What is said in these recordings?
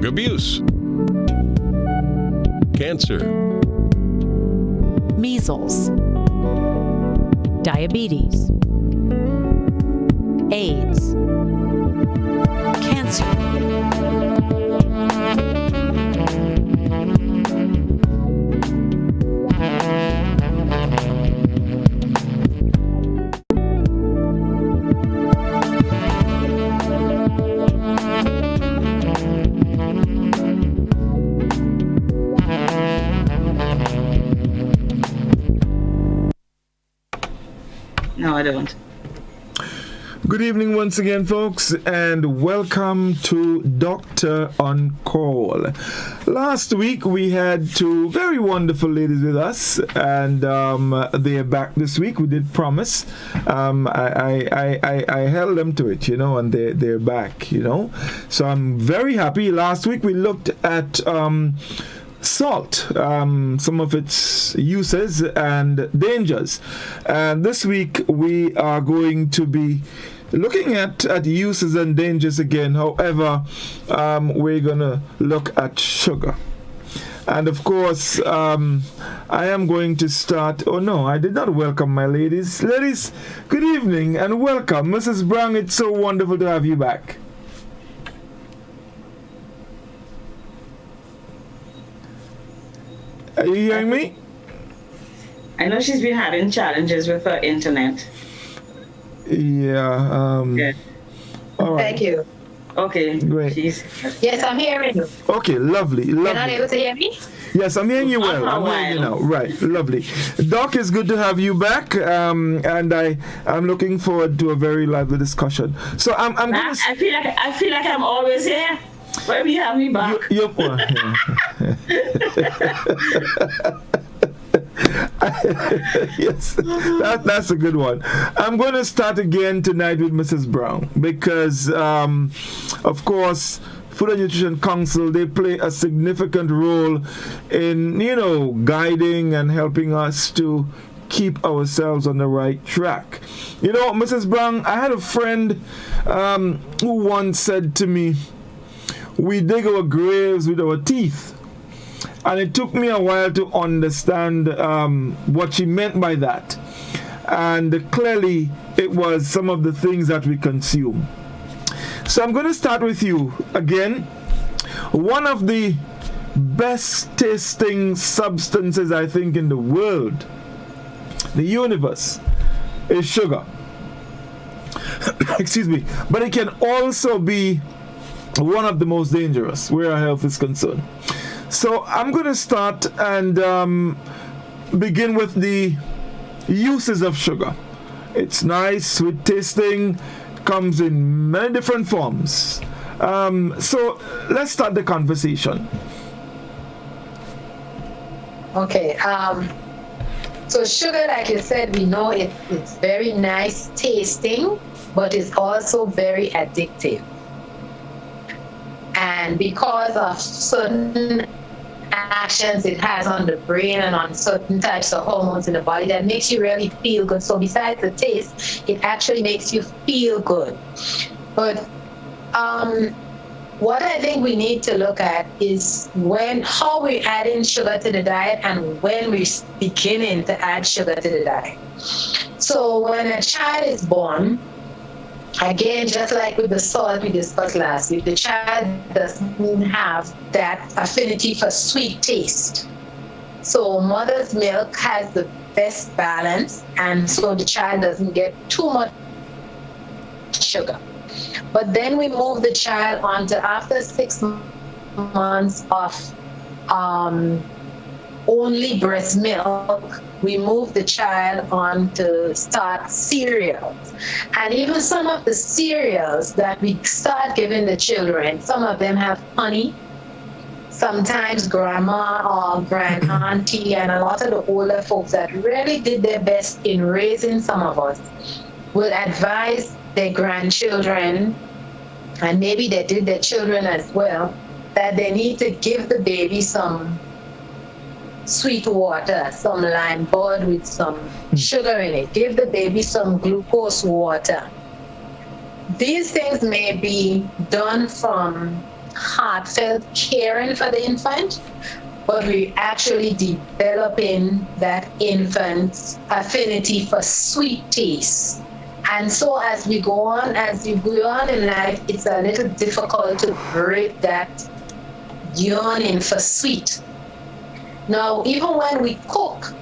abuse, cancer, measles, diabetes, AIDS, cancer. No, I don't. Good evening once again, folks, and welcome to Doctor on Call. Last week we had two very wonderful ladies with us, and they are back this week. We did promise. I held them to it, and they're back, So I'm very happy. Last week we looked at salt, some of its uses and dangers. And this week we are going to be looking at uses and dangers again. However, we're going to look at sugar. And of course, I am going to start. Oh no, I did not welcome my ladies. Ladies, good evening and welcome. Mrs. Browne, it's so wonderful to have you back. Are you hearing me? I know she's been having challenges with her internet. Yeah. Yeah. All right. Thank you. Okay. Great. Yes, I'm hearing you. Okay, lovely. You're not able to hear me? Yes, I'm hearing you well. I'm hearing you now. Right, lovely. Doc, it's good to have you back, and I'm looking forward to a very lively discussion. So I'm going to. I feel like I'm always here. When you have me back. Yes, that's a good one. I'm going to start again tonight with Mrs. Browne because, of course, Food and Nutrition Council, they play a significant role in, guiding and helping us to keep ourselves on the right track. Mrs. Browne, I had a friend who once said to me, we dig our graves with our teeth. And it took me a while to understand what she meant by that. And clearly, it was some of the things that we consume. So I'm going to start with you again. One of the best tasting substances, I think, in the world, the universe, is sugar. Excuse me. But it can also be one of the most dangerous where our health is concerned. So I'm going to start and begin with the uses of sugar. It's nice, sweet tasting, comes in many different forms. So let's start the conversation. Okay. So sugar, like you said, we know it's very nice tasting, but it's also very addictive. And because of certain actions it has on the brain and on certain types of hormones in the body that makes you really feel good. So besides the taste, it actually makes you feel good. But what I think we need to look at is how we're adding sugar to the diet and when we're beginning to add sugar to the diet. So when a child is born, again, just like with the salt we discussed last week, the child doesn't have that affinity for sweet taste. So mother's milk has the best balance, and so the child doesn't get too much sugar. But then we move the child on to after 6 months of only breast milk, we move the child on to start cereals. And even some of the cereals that we start giving the children, some of them have honey. Sometimes grandma or grand auntie and a lot of the older folks that really did their best in raising some of us will advise their grandchildren, and maybe they did their children as well, that they need to give the baby some sweet water, some lime boiled with some sugar in it. Give the baby some glucose water. These things may be done from heartfelt caring for the infant, but we're actually developing that infant's affinity for sweet taste. And so as you go on in life, it's a little difficult to break that yearning for sweet. Now, even when we cook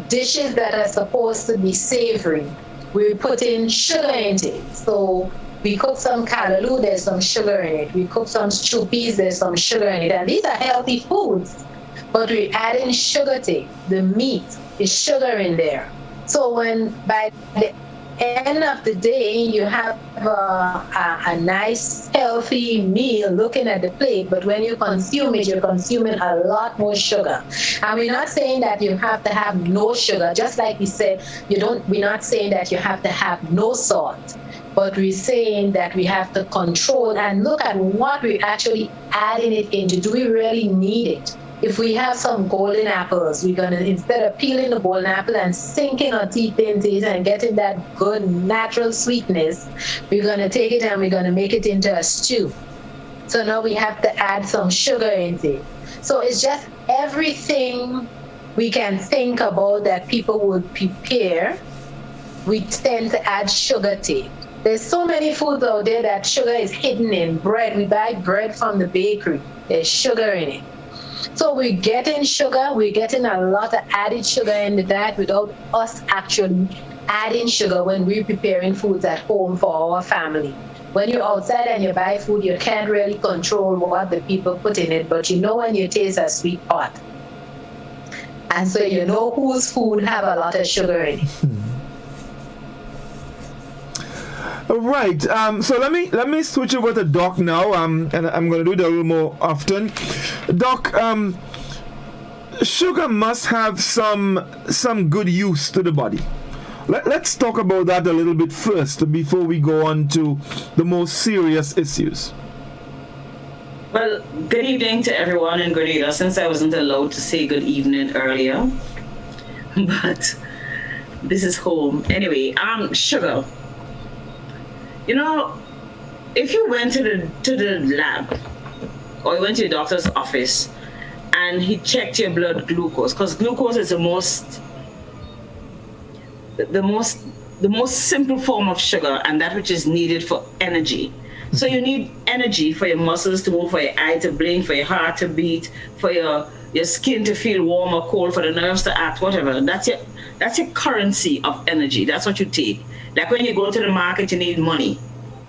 dishes that are supposed to be savory, we put in sugar in it. So we cook some callaloo, there's some sugar in it. We cook some stew peas, there's some sugar in it. And these are healthy foods, but we add in sugar to it. The meat is sugar in there. So when by the end of the day, you have a nice, healthy meal looking at the plate, but when you consume it, you're consuming a lot more sugar. And we're not saying that you have to have no sugar, just like we said, we're not saying that you have to have no salt, but we're saying that we have to control and look at what we're actually adding it into. Do we really need it? If we have some golden apples, we're going to, instead of peeling the golden apple and sinking our teeth into it and getting that good natural sweetness, we're going to take it and we're going to make it into a stew. So now we have to add some sugar into it. So it's just everything we can think about that people would prepare, we tend to add sugar to it. There's so many foods out there that sugar is hidden in. Bread, we buy bread from the bakery. There's sugar in it. So we're getting sugar, we're getting a lot of added sugar in the diet without us actually adding sugar when we're preparing foods at home for our family. When you're outside and you buy food, you can't really control what the people put in it, but you know when you taste a sweet pot. And so you know whose food have a lot of sugar in it. Right. So let me switch over to Doc now. And I'm going to do that a little more often. Doc, sugar must have some good use to the body. Let's talk about that a little bit first before we go on to the most serious issues. Well, good evening to everyone in Grenada, since I wasn't allowed to say good evening earlier. But this is home. Anyway, sugar. You know, if you went to the lab or you went to your doctor's office and he checked your blood glucose, because glucose is the most simple form of sugar and that which is needed for energy. So you need energy for your muscles to move, for your eye to blink, for your heart to beat, for your skin to feel warm or cold, for the nerves to act, whatever. That's your currency of energy. That's what you take. Like when you go to the market, you need money,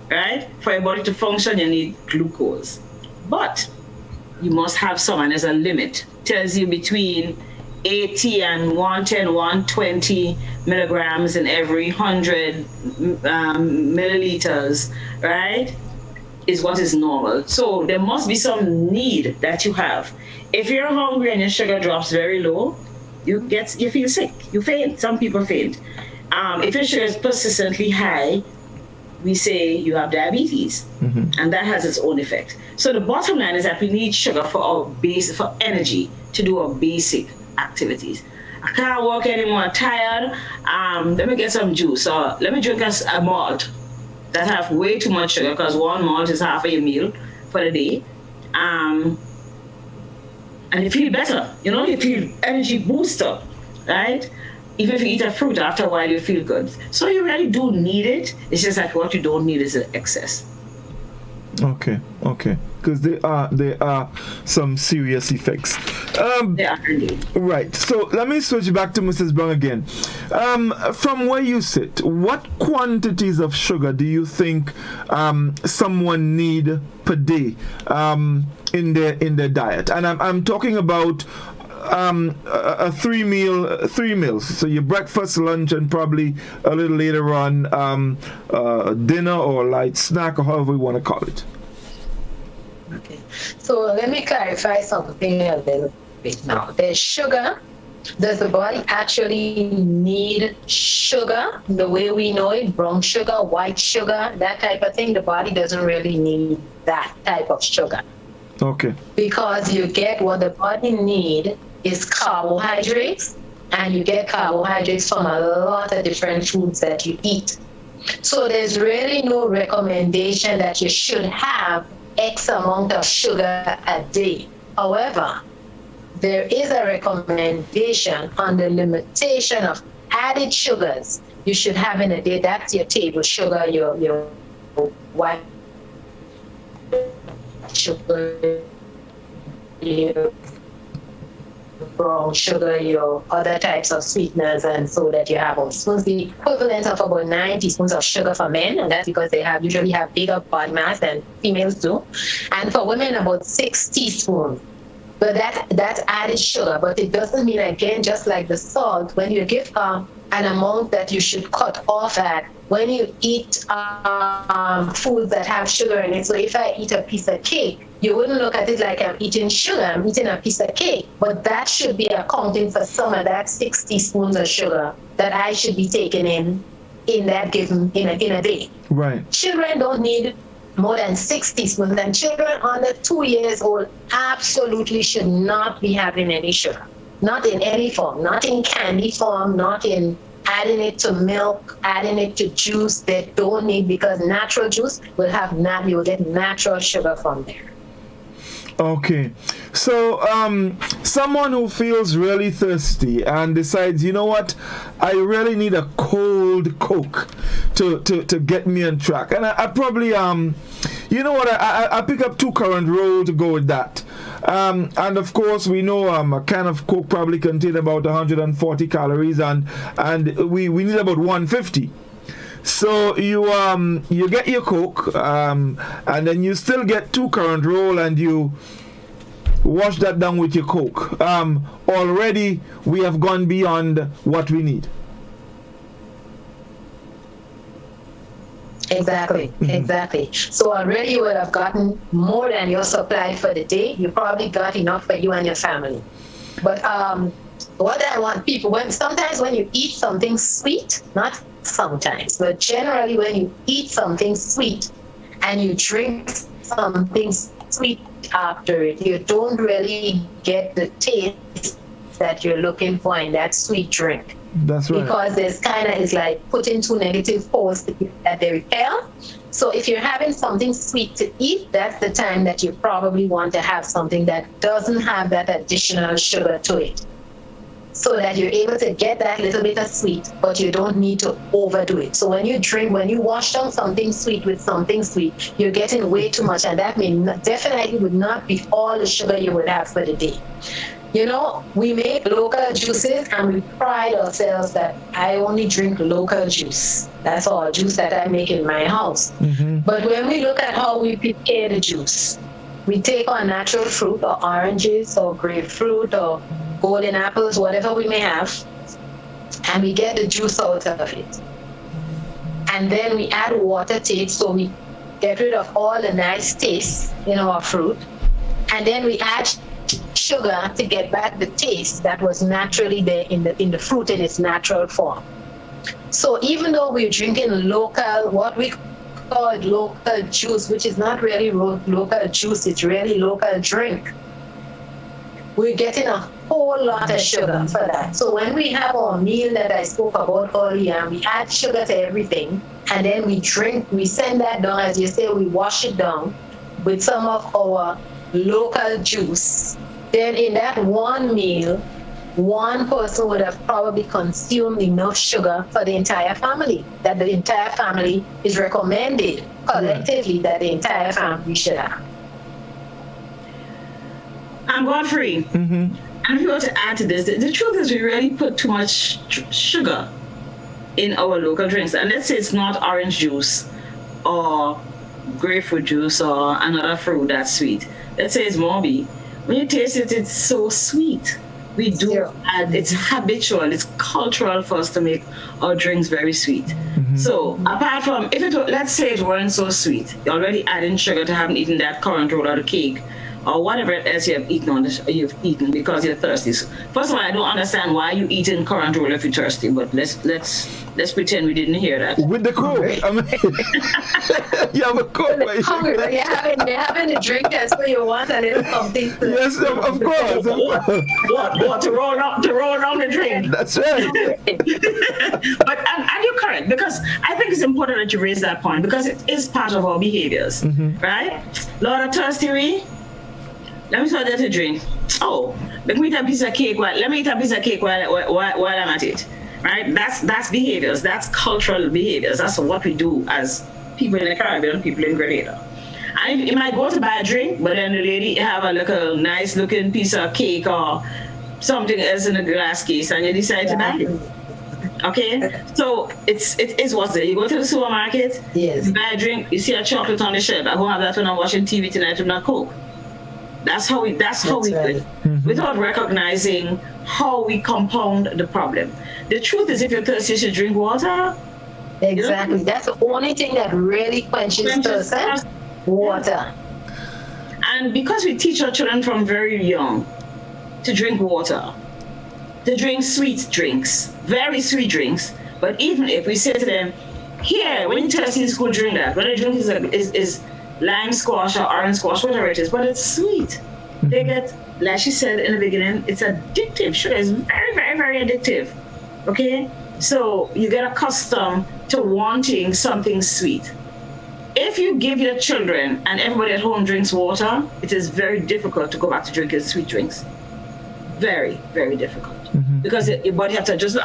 right? For your body to function, you need glucose. But you must have some, and there's a limit. Tells you between 80 and 110, 120 milligrams in every 100 milliliters, right? Is what is normal. So there must be some need that you have. If you're hungry and your sugar drops very low, you feel sick, you faint. Some people faint. If your sugar is persistently high, we say you have diabetes, and that has its own effect. So the bottom line is that we need sugar for energy to do our basic activities. I can't walk anymore, I'm tired. Let me get some juice, or let me drink a malt that have way too much sugar, because one malt is half of your meal for the day. And you feel better, you feel energy booster, right? Even if you eat a fruit, after a while you feel good. So you really do need it. It's just that what you don't need is the excess. Okay. Because there are some serious effects. They are indeed. Right. So let me switch back to Mrs. Browne again. From where you sit, what quantities of sugar do you think someone need per day in their diet? And I'm talking about three meals. So your breakfast, lunch, and probably a little later on dinner or light snack, or however you want to call it. Okay. So let me clarify something a little bit now. There's sugar. Does the body actually need sugar the way we know it? Brown sugar, white sugar, that type of thing? The body doesn't really need that type of sugar. Okay. Because you get what the body need is carbohydrates, and you get carbohydrates from a lot of different foods that you eat. So there's really no recommendation that you should have X amount of sugar a day. However, there is a recommendation on the limitation of added sugars you should have in a day. That's your table sugar, your white sugar, your brown sugar, your other types of sweeteners, and so that you have all spoons. The equivalent of about 9 teaspoons of sugar for men, and that's because they usually have bigger body mass than females do. And for women, about 6 teaspoons. But that's added sugar. But it doesn't mean, again, just like the salt, when you give an amount that you should cut off at when you eat foods that have sugar in it. So if I eat a piece of cake, you wouldn't look at it like I'm eating sugar. I'm eating a piece of cake. But that should be accounting for some of that 6 teaspoons of sugar that I should be taking in that given in a day. Right. Children don't need more than 6 teaspoons, and children under 2 years old absolutely should not be having any sugar. Not in any form, not in candy form, not in adding it to milk, adding it to juice. They don't need, because natural juice will have you will get natural sugar from there. Okay, so someone who feels really thirsty and decides, you know what, I really need a cold Coke to get me on track, and I probably you know what, I pick up 2 currant roll to go with that, and of course we know a can of Coke probably contains about 140 calories, and we need about 150. So you get your Coke, and then you still get 2 currant roll, and you wash that down with your Coke. Already we have gone beyond what we need. Exactly. So already you would have gotten more than your supply for the day. You probably got enough for you and your family. But what I want people, sometimes when you eat something sweet, not sometimes, but generally when you eat something sweet and you drink something sweet after it, you don't really get the taste that you're looking for in that sweet drink. That's right. Because it's like putting 2 negative poles that they repel. So if you're having something sweet to eat, that's the time that you probably want to have something that doesn't have that additional sugar to it, so that you're able to get that little bit of sweet, but you don't need to overdo it. So when you wash down something sweet with something sweet, you're getting way too much, and that definitely would not be all the sugar you would have for the day. You know, we make local juices, and we pride ourselves that I only drink local juice. That's all juice that I make in my house. Mm-hmm. But when we look at how we prepare the juice, we take our natural fruit, or oranges, or grapefruit, or golden apples, whatever we may have, and we get the juice out of it. And then we add water to it, so we get rid of all the nice taste in our fruit. And then we add sugar to get back the taste that was naturally there in the fruit in its natural form. So even though we're drinking local, what we call local juice, which is not really local juice, it's really local drink, we're getting a whole lot of sugar for that. So when we have our meal that I spoke about earlier, we add sugar to everything, and then we send that down, as you say, we wash it down with some of our local juice. Then in that one meal, one person would have probably consumed enough sugar for the entire family, that the entire family is recommended collectively that the entire family should have. I'm Godfrey. Mm-hmm. And if you want to add to this, the truth is we really put too much sugar in our local drinks. And let's say it's not orange juice or grapefruit juice or another fruit that's sweet. Let's say it's Morbi. When you taste it, it's so sweet. We do add, it's habitual, it's cultural for us to make our drinks very sweet. Mm-hmm. So apart from, let's say it weren't so sweet, you're already adding sugar to haven't eaten that currant roll or the cake, or whatever else you've eaten because you're thirsty. So, first of all, I don't understand why you eat in currant roll if you're thirsty, but let's pretend we didn't hear that. With the Coke. I mean, you have a Coke. Hungry, you're having a drink, that's what you want, and it's something. Yes, of course. What to roll on the drink. That's right. But and you're correct, because I think it's important that you raise that point, because it is part of our behaviors, right? Lot of thirsty. Let me start that to drink. Oh, let me eat a piece of cake while I'm at it. Right? That's behaviors. That's cultural behaviors. That's what we do as people in the Caribbean, people in Grenada. And you might go to buy a drink, but then the lady have a little nice looking piece of cake or something else in a glass case, and you decide to buy it. Okay, so it is what's there. You go to the supermarket, yes, you buy a drink, you see a chocolate on the shelf. I won't have that when I'm watching TV tonight with my Coke. That's how we do it, without recognizing how we compound the problem. The truth is, if you're thirsty, you should drink water. Exactly. You know? That's the only thing that really quenches thirst. Water. And because we teach our children from very young to drink water, to drink sweet drinks, very sweet drinks, but even if we say to them, here, when you're thirsty in school, drink that. When the drink is lime squash or orange squash, whatever it is, but it's sweet. They get, like she said in the beginning, it's addictive. Sugar is very, very, very addictive. Okay? So you get accustomed to wanting something sweet. If you give your children, and everybody at home drinks water, it is very difficult to go back to drinking sweet drinks. Very, very difficult. Because your body has to just,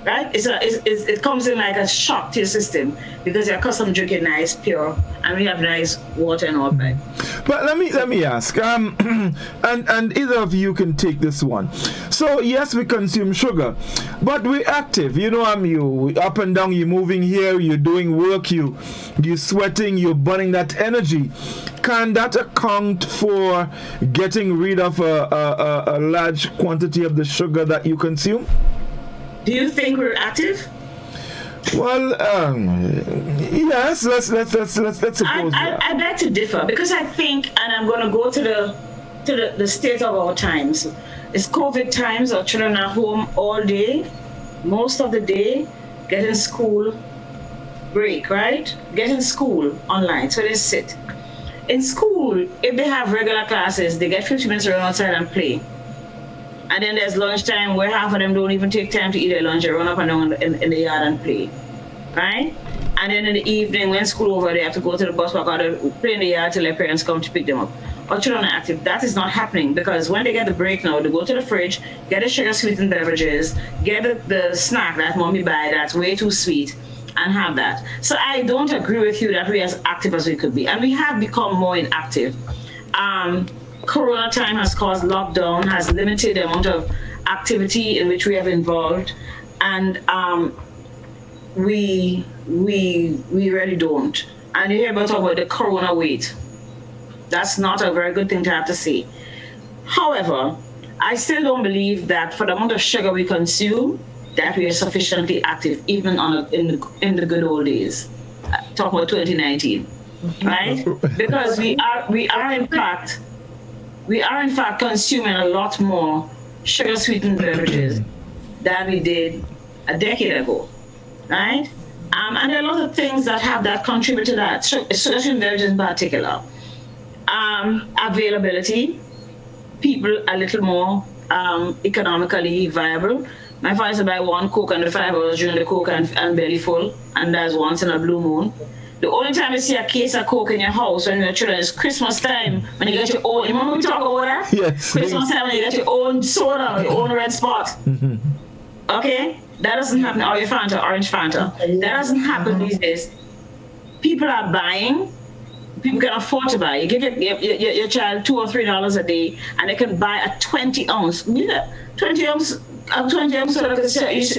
right? It comes in like a shock to your system because you're accustomed to drinking nice, pure, and we have nice water and all that. But let me ask, and either of you can take this one. So yes, we consume sugar, but we're active. You know, you up and down. You're moving here. You're doing work. You're sweating. You're burning that energy. Can that account for getting rid of a large quantity of the sugar that you consume? Do you think we're active? Well, yes. Let's suppose that. I beg to differ, because I think, and I'm going to go to the state of our times. It's COVID times. Our children are home all day, most of the day, getting school break, right? Getting school online, so they sit. In school, if they have regular classes, they get 50 minutes to run outside and play. And then there's lunchtime where half of them don't even take time to eat their lunch. They run up and down in the yard and play, right? And then in the evening, when school over, they have to go to the bus park or play in the yard till their parents come to pick them up. Our children are active. That is not happening, because when they get the break now, they go to the fridge, get the sugar-sweetened beverages, get the snack that mommy buy that's way too sweet, and have that. So I don't agree with you that we're as active as we could be. And we have become more inactive. Corona time has caused lockdown, has limited the amount of activity in which we have involved, and we really don't. And you hear about the corona weight. That's not a very good thing to have to say. However, I still don't believe that for the amount of sugar we consume, that we are sufficiently active, even in the good old days. Talk about 2019, right? Because we are in fact consuming a lot more sugar-sweetened beverages than we did a decade ago, right? And there are a lot of things that have that contribute to that, sugar-sweetened beverages in particular. Availability, people a little more economically viable. My father used to buy one Coke and the 5 hours during the Coke and belly full, and that's once in a blue moon. The only time you see a case of Coke in your house when you're children is Christmas time, when you get your own. You remember we talk about that? Yes. Christmas time when you get your own soda, your own red spot. Okay? That doesn't happen. Or your Fanta, orange Fanta. That doesn't happen these days. People are buying. People can afford to buy. You give your child $2 or $3 a day, and they can buy a 20 ounce. 20 ounce soda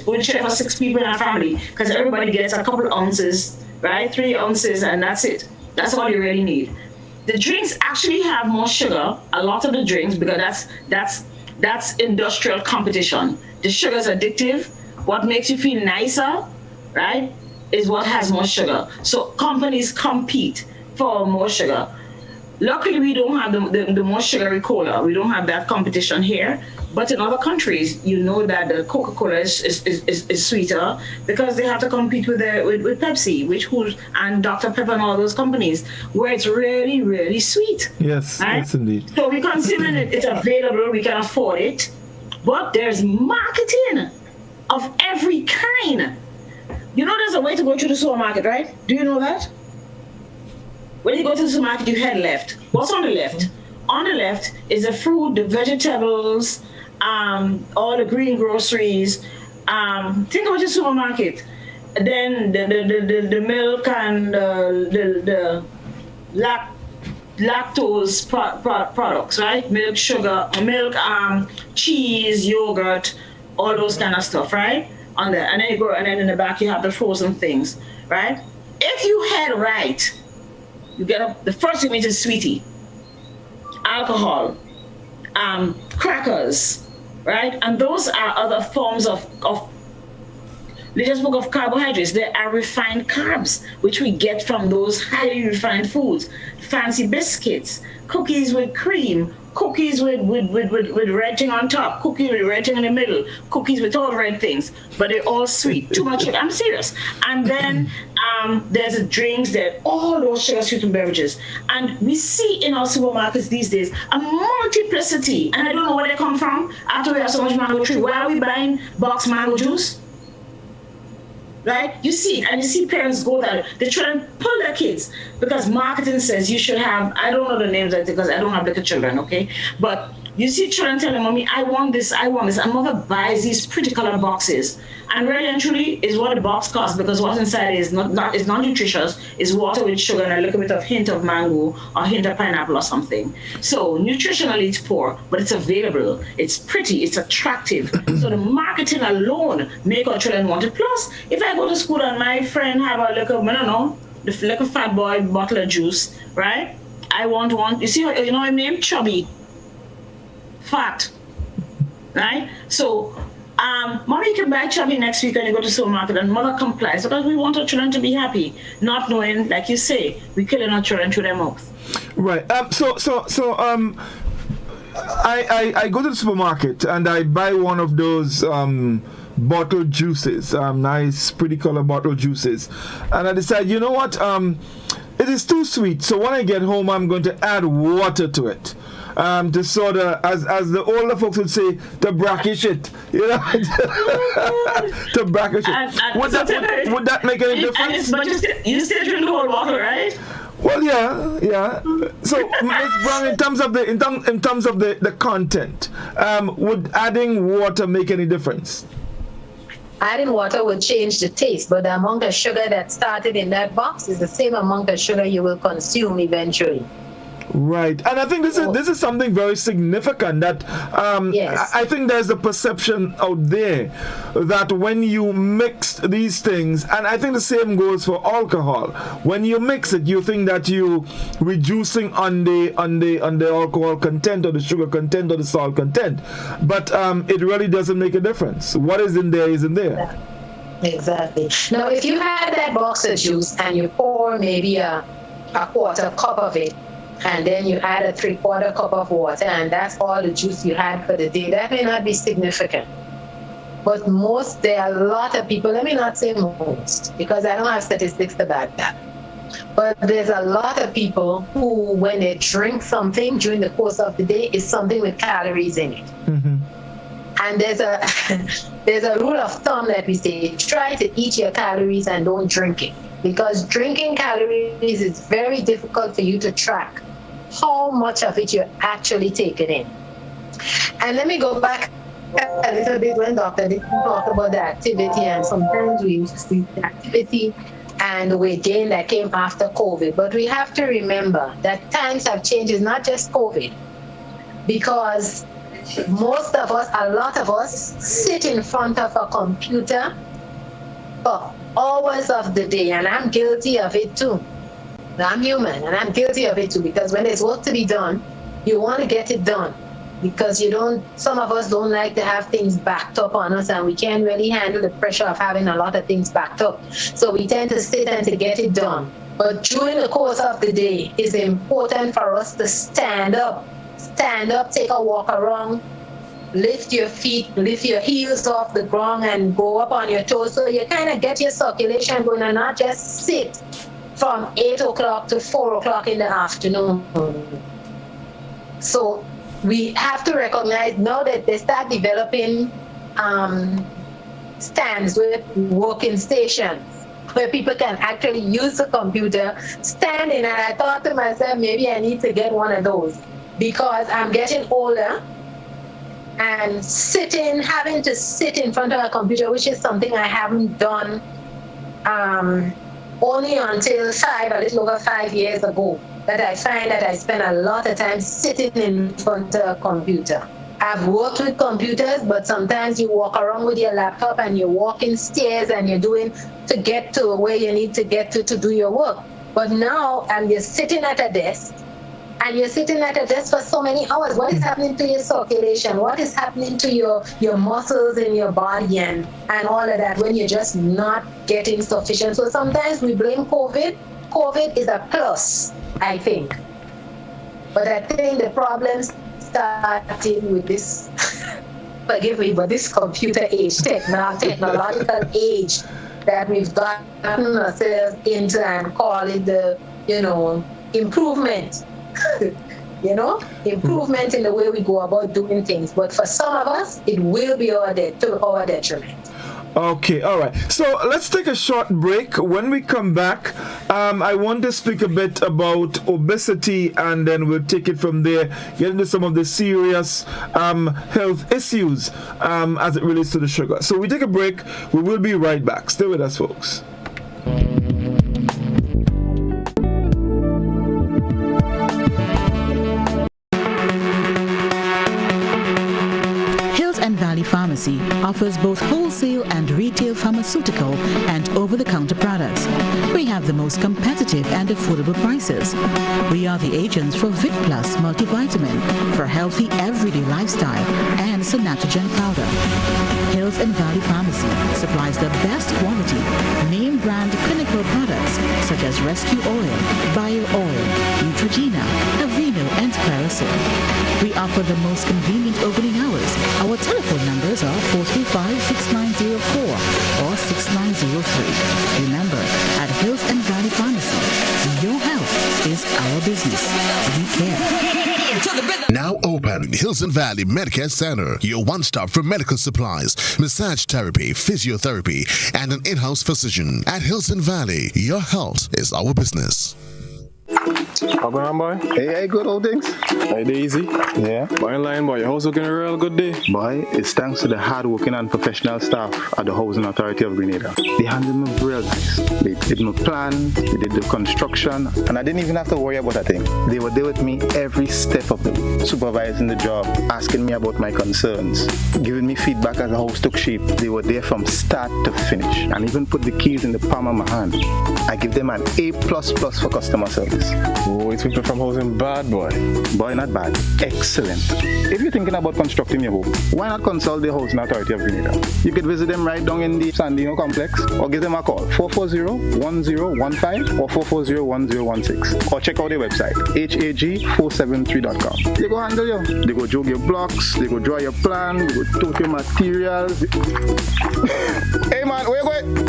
would share for 6 people in our family, because everybody gets a couple ounces, right? 3 ounces, and that's it. That's all you really need. The drinks actually have more sugar, a lot of the drinks, because that's industrial competition. The sugar is addictive. What makes you feel nicer, right, is what has more sugar. So companies compete for more sugar. Luckily, we don't have the most sugary cola. We don't have that competition here. But in other countries, you know that the Coca-Cola is sweeter because they have to compete with Pepsi, and Dr. Pepper and all those companies, where it's really, really sweet. Yes, right? Yes, indeed. So we consider it's available, we can afford it, but there's marketing of every kind. You know there's a way to go to the supermarket, right? Do you know that? When you go to the supermarket, you head left. What's on the left? On the left is the fruit, the vegetables, all the green groceries. Think about your supermarket. Then the milk and the lactose products, right? Milk, sugar, milk, cheese, yogurt, all those kind of stuff, right? On there, and then you go, and then in the back you have the frozen things, right? If you head right, you get up. The first thing is sweetie, alcohol, crackers, right? And those are other forms of they just spoke of carbohydrates. They are refined carbs, which we get from those highly refined foods. Fancy biscuits, cookies with cream, cookies with red thing on top, cookies with red thing in the middle, cookies with all red things, but they're all sweet. Too much sugar. I'm serious. And then there's drinks, there all those sugar-sweetened beverages. And we see in our supermarkets these days a multiplicity. And I don't know where they come from. After we have so much mango tree, why are we buying boxed mango juice? Right? You see it, and you see parents go there. They try and pull their kids because marketing says you should have, I don't know the names because I don't have little children, okay? But you see children telling mommy, I want this. And mother buys these pretty colored boxes. And really and truly is what the box costs because what's inside is not nutritious, is water with sugar and a little bit of hint of mango or hint of pineapple or something. So nutritionally it's poor, but it's available. It's pretty, it's attractive. So the marketing alone make our children want it. Plus, if I go to school and my friend have a little, I don't know, the little fat boy bottle of juice, right? I want one, you see, you know my name? Chubby. Fat, right? So, mommy can buy chubby next week when you go to the supermarket, and mother complies because we want our children to be happy, not knowing, like you say, we're killing our children through their mouth. Right. I go to the supermarket and I buy one of those bottle juices, nice, pretty color bottle juices, and I decide, you know what, it is too sweet. So when I get home, I'm going to add water to it. To sort of, as the older folks would say, to brackish it, you know, to brackish it. Would that make any difference? But you still drink the whole bottle, right? Well, yeah. So, Ms. Browne, in terms of the content, would adding water make any difference? Adding water would change the taste, but the amount of sugar that started in that box is the same amount of sugar you will consume eventually. Right, and I think this is something very significant that yes. I think there's a perception out there that when you mix these things, and I think the same goes for alcohol. When you mix it, you think that you reducing on the alcohol content or the sugar content or the salt content, but it really doesn't make a difference. What is in there is in there. Exactly. Now, if you had that box of juice and you pour maybe a quarter cup of it, and then you add a 3/4 cup of water, and that's all the juice you had for the day, that may not be significant. But there are a lot of people, let me not say most, because I don't have statistics to back that. But there's a lot of people who, when they drink something during the course of the day, is something with calories in it. Mm-hmm. And there's a rule of thumb that we say, try to eat your calories and don't drink it. Because drinking calories is very difficult for you to track how much of it you're actually taking in. And let me go back a little bit when Dr. did talk about the activity, and sometimes we used to see the activity and the weight gain that came after COVID. But we have to remember that times have changed. It's not just COVID, because most of us, a lot of us, sit in front of a computer for hours of the day, and I'm guilty of it too. I'm human, and I'm guilty of it too, because when there's work to be done, you want to get it done, because some of us don't like to have things backed up on us, and we can't really handle the pressure of having a lot of things backed up. So we tend to sit and to get it done. But during the course of the day, it's important for us to stand up, take a walk around, lift your feet, lift your heels off the ground and go up on your toes so you kind of get your circulation going and not just sit from 8 o'clock to 4 o'clock in the afternoon. So we have to recognize now that they start developing stands with working stations where people can actually use the computer standing. And I thought to myself, maybe I need to get one of those because I'm getting older and having to sit in front of a computer, which is something I haven't done only until a little over 5 years ago, that I find that I spend a lot of time sitting in front of a computer. I've worked with computers, but sometimes you walk around with your laptop and you're walking stairs and you're doing to get to where you need to get to do your work. But now you're sitting at a desk, and you're sitting at a desk for so many hours. What is happening to your circulation? What is happening to your muscles in your body and all of that when you're just not getting sufficient? So sometimes we blame COVID. COVID is a plus, I think. But I think the problems started with this, forgive me, but this computer age, technological age that we've gotten ourselves into and call it the, improvement. Improvement in the way we go about doing things. But for some of us, it will be to our detriment. Okay, all right. So let's take a short break. When we come back, I want to speak a bit about obesity, and then we'll take it from there, get into some of the serious health issues as it relates to the sugar. So we take a break. We will be right back. Stay with us, folks. Pharmacy offers both wholesale and retail pharmaceutical and over-the-counter products. We have the most competitive and affordable prices. We are the agents for Vit Plus multivitamin for healthy everyday lifestyle and Sonatogen powder. Hills and Valley Pharmacy supplies the best quality, name brand clinical products such as Rescue Oil, Bio Oil, Neutrogena, Aveeno, and Clarisil. We offer the most convenient opening hours. Our telephone numbers are 435-6904 or 6903. Remember, at Hills and Valley Pharmacy, your health is our business. We care. Now open, Hills and Valley Medicare Center, your one-stop for medical supplies, massage therapy, physiotherapy, and an in-house physician. At Hills and Valley, your health is our business. How going on, boy? Hey, good old things. Hey, Daisy. Yeah. Boy, in line, boy. Your house looking a real good day. Boy, it's thanks to the hard-working and professional staff at the Housing Authority of Grenada. They handled me real nice. They did my plan, they did the construction, and I didn't even have to worry about a thing. They were there with me every step of the way, supervising the job, asking me about my concerns, giving me feedback as the house took shape. They were there from start to finish, and even put the keys in the palm of my hand. I give them an A++ for customer service. Oh, it's people from housing bad, boy. Boy, not bad. Excellent. If you're thinking about constructing your home, why not consult the Housing Authority of Grenada? You could visit them right down in the Sandino complex or give them a call, 440-1015 or 440-1016. Or check out their website, hag473.com. They go handle you. They go jog your blocks, they go draw your plan, they go tote your materials. Hey man, where you going?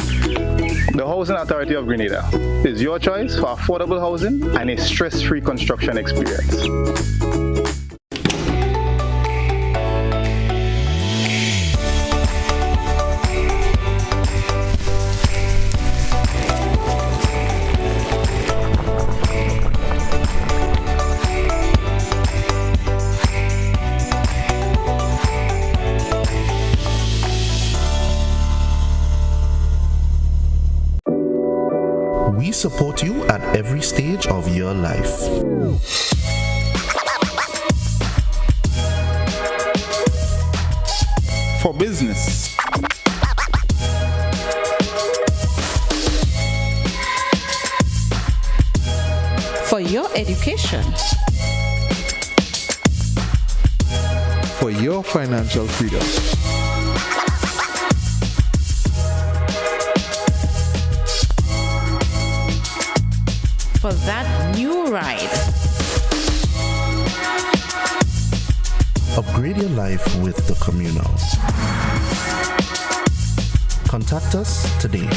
The Housing Authority of Grenada is your choice for affordable housing and a stress-free construction experience. We support you at every stage of your life. For business, for your education, for your financial freedom, for that new ride. Upgrade your life with the Communal. Contact us today.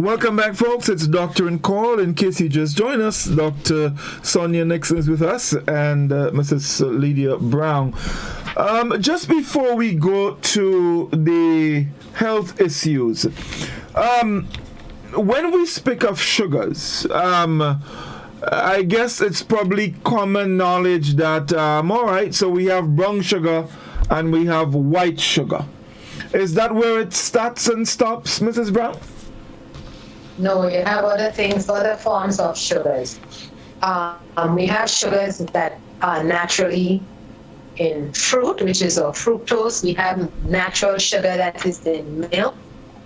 Welcome back, folks. It's Doctor and Call. In case you just joined us, Dr. Sonia Nixon is with us and Mrs. Lydia Browne. Just before we go to the health issues, when we speak of sugars, I guess it's probably common knowledge that, all right, so we have brown sugar and we have white sugar. Is that where it starts and stops, Mrs. Browne? No, you have other things, other forms of sugars. We have sugars that are naturally in fruit, which is a fructose. We have natural sugar that is in milk.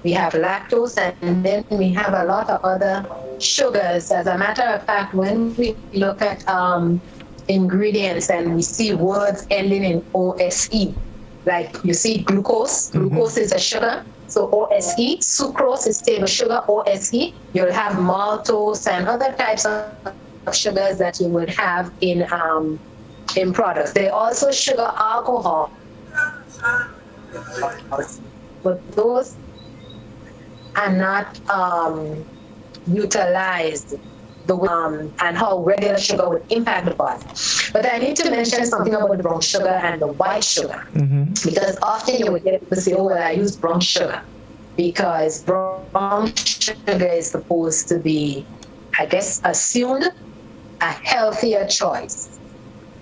We have lactose, and then we have a lot of other sugars. As a matter of fact, when we look at ingredients and we see words ending in OSE, like you see glucose. Glucose is a sugar. So OSE, sucrose is table sugar, OSE. You'll have maltose and other types of sugars that you would have in products. They also sugar alcohol, but those are not utilized and how regular sugar would impact the body. But I need to mention something about the brown sugar and the white sugar, because often you would get people say, oh, well, I use brown sugar, because brown sugar is supposed to be, I guess, assumed a healthier choice.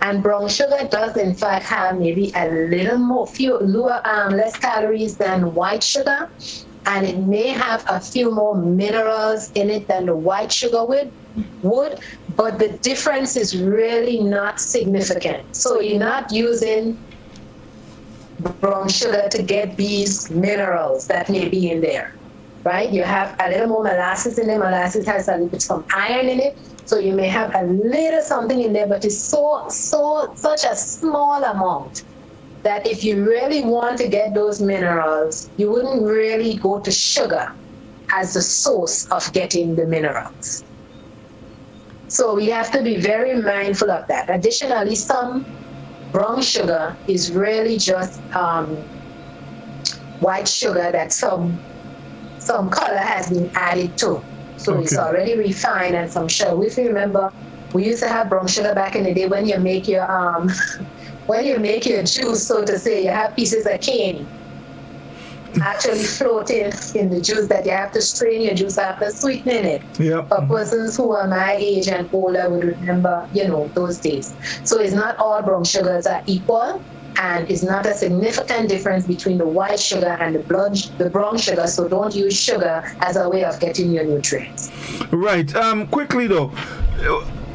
And brown sugar does, in fact, have maybe a little more, less calories than white sugar, and it may have a few more minerals in it than the white sugar would, but the difference is really not significant. So you're not using brown sugar to get these minerals that may be in there, right? You have a little more molasses in there. Molasses has some iron in it, so you may have a little something in there, but it's such a small amount that if you really want to get those minerals, you wouldn't really go to sugar as the source of getting the minerals. So we have to be very mindful of that. Additionally, some brown sugar is really just white sugar that some color has been added to. So It's already refined and some sugar. If you remember, we used to have brown sugar back in the day when you make your when you make your juice, so to say, you have pieces of cane actually floating in the juice that you have to strain your juice after sweetening it. Yep. For persons who are my age and older would remember, those days. So it's not all brown sugars are equal, and it's not a significant difference between the white sugar and the brown sugar. So don't use sugar as a way of getting your nutrients. Right. Quickly though.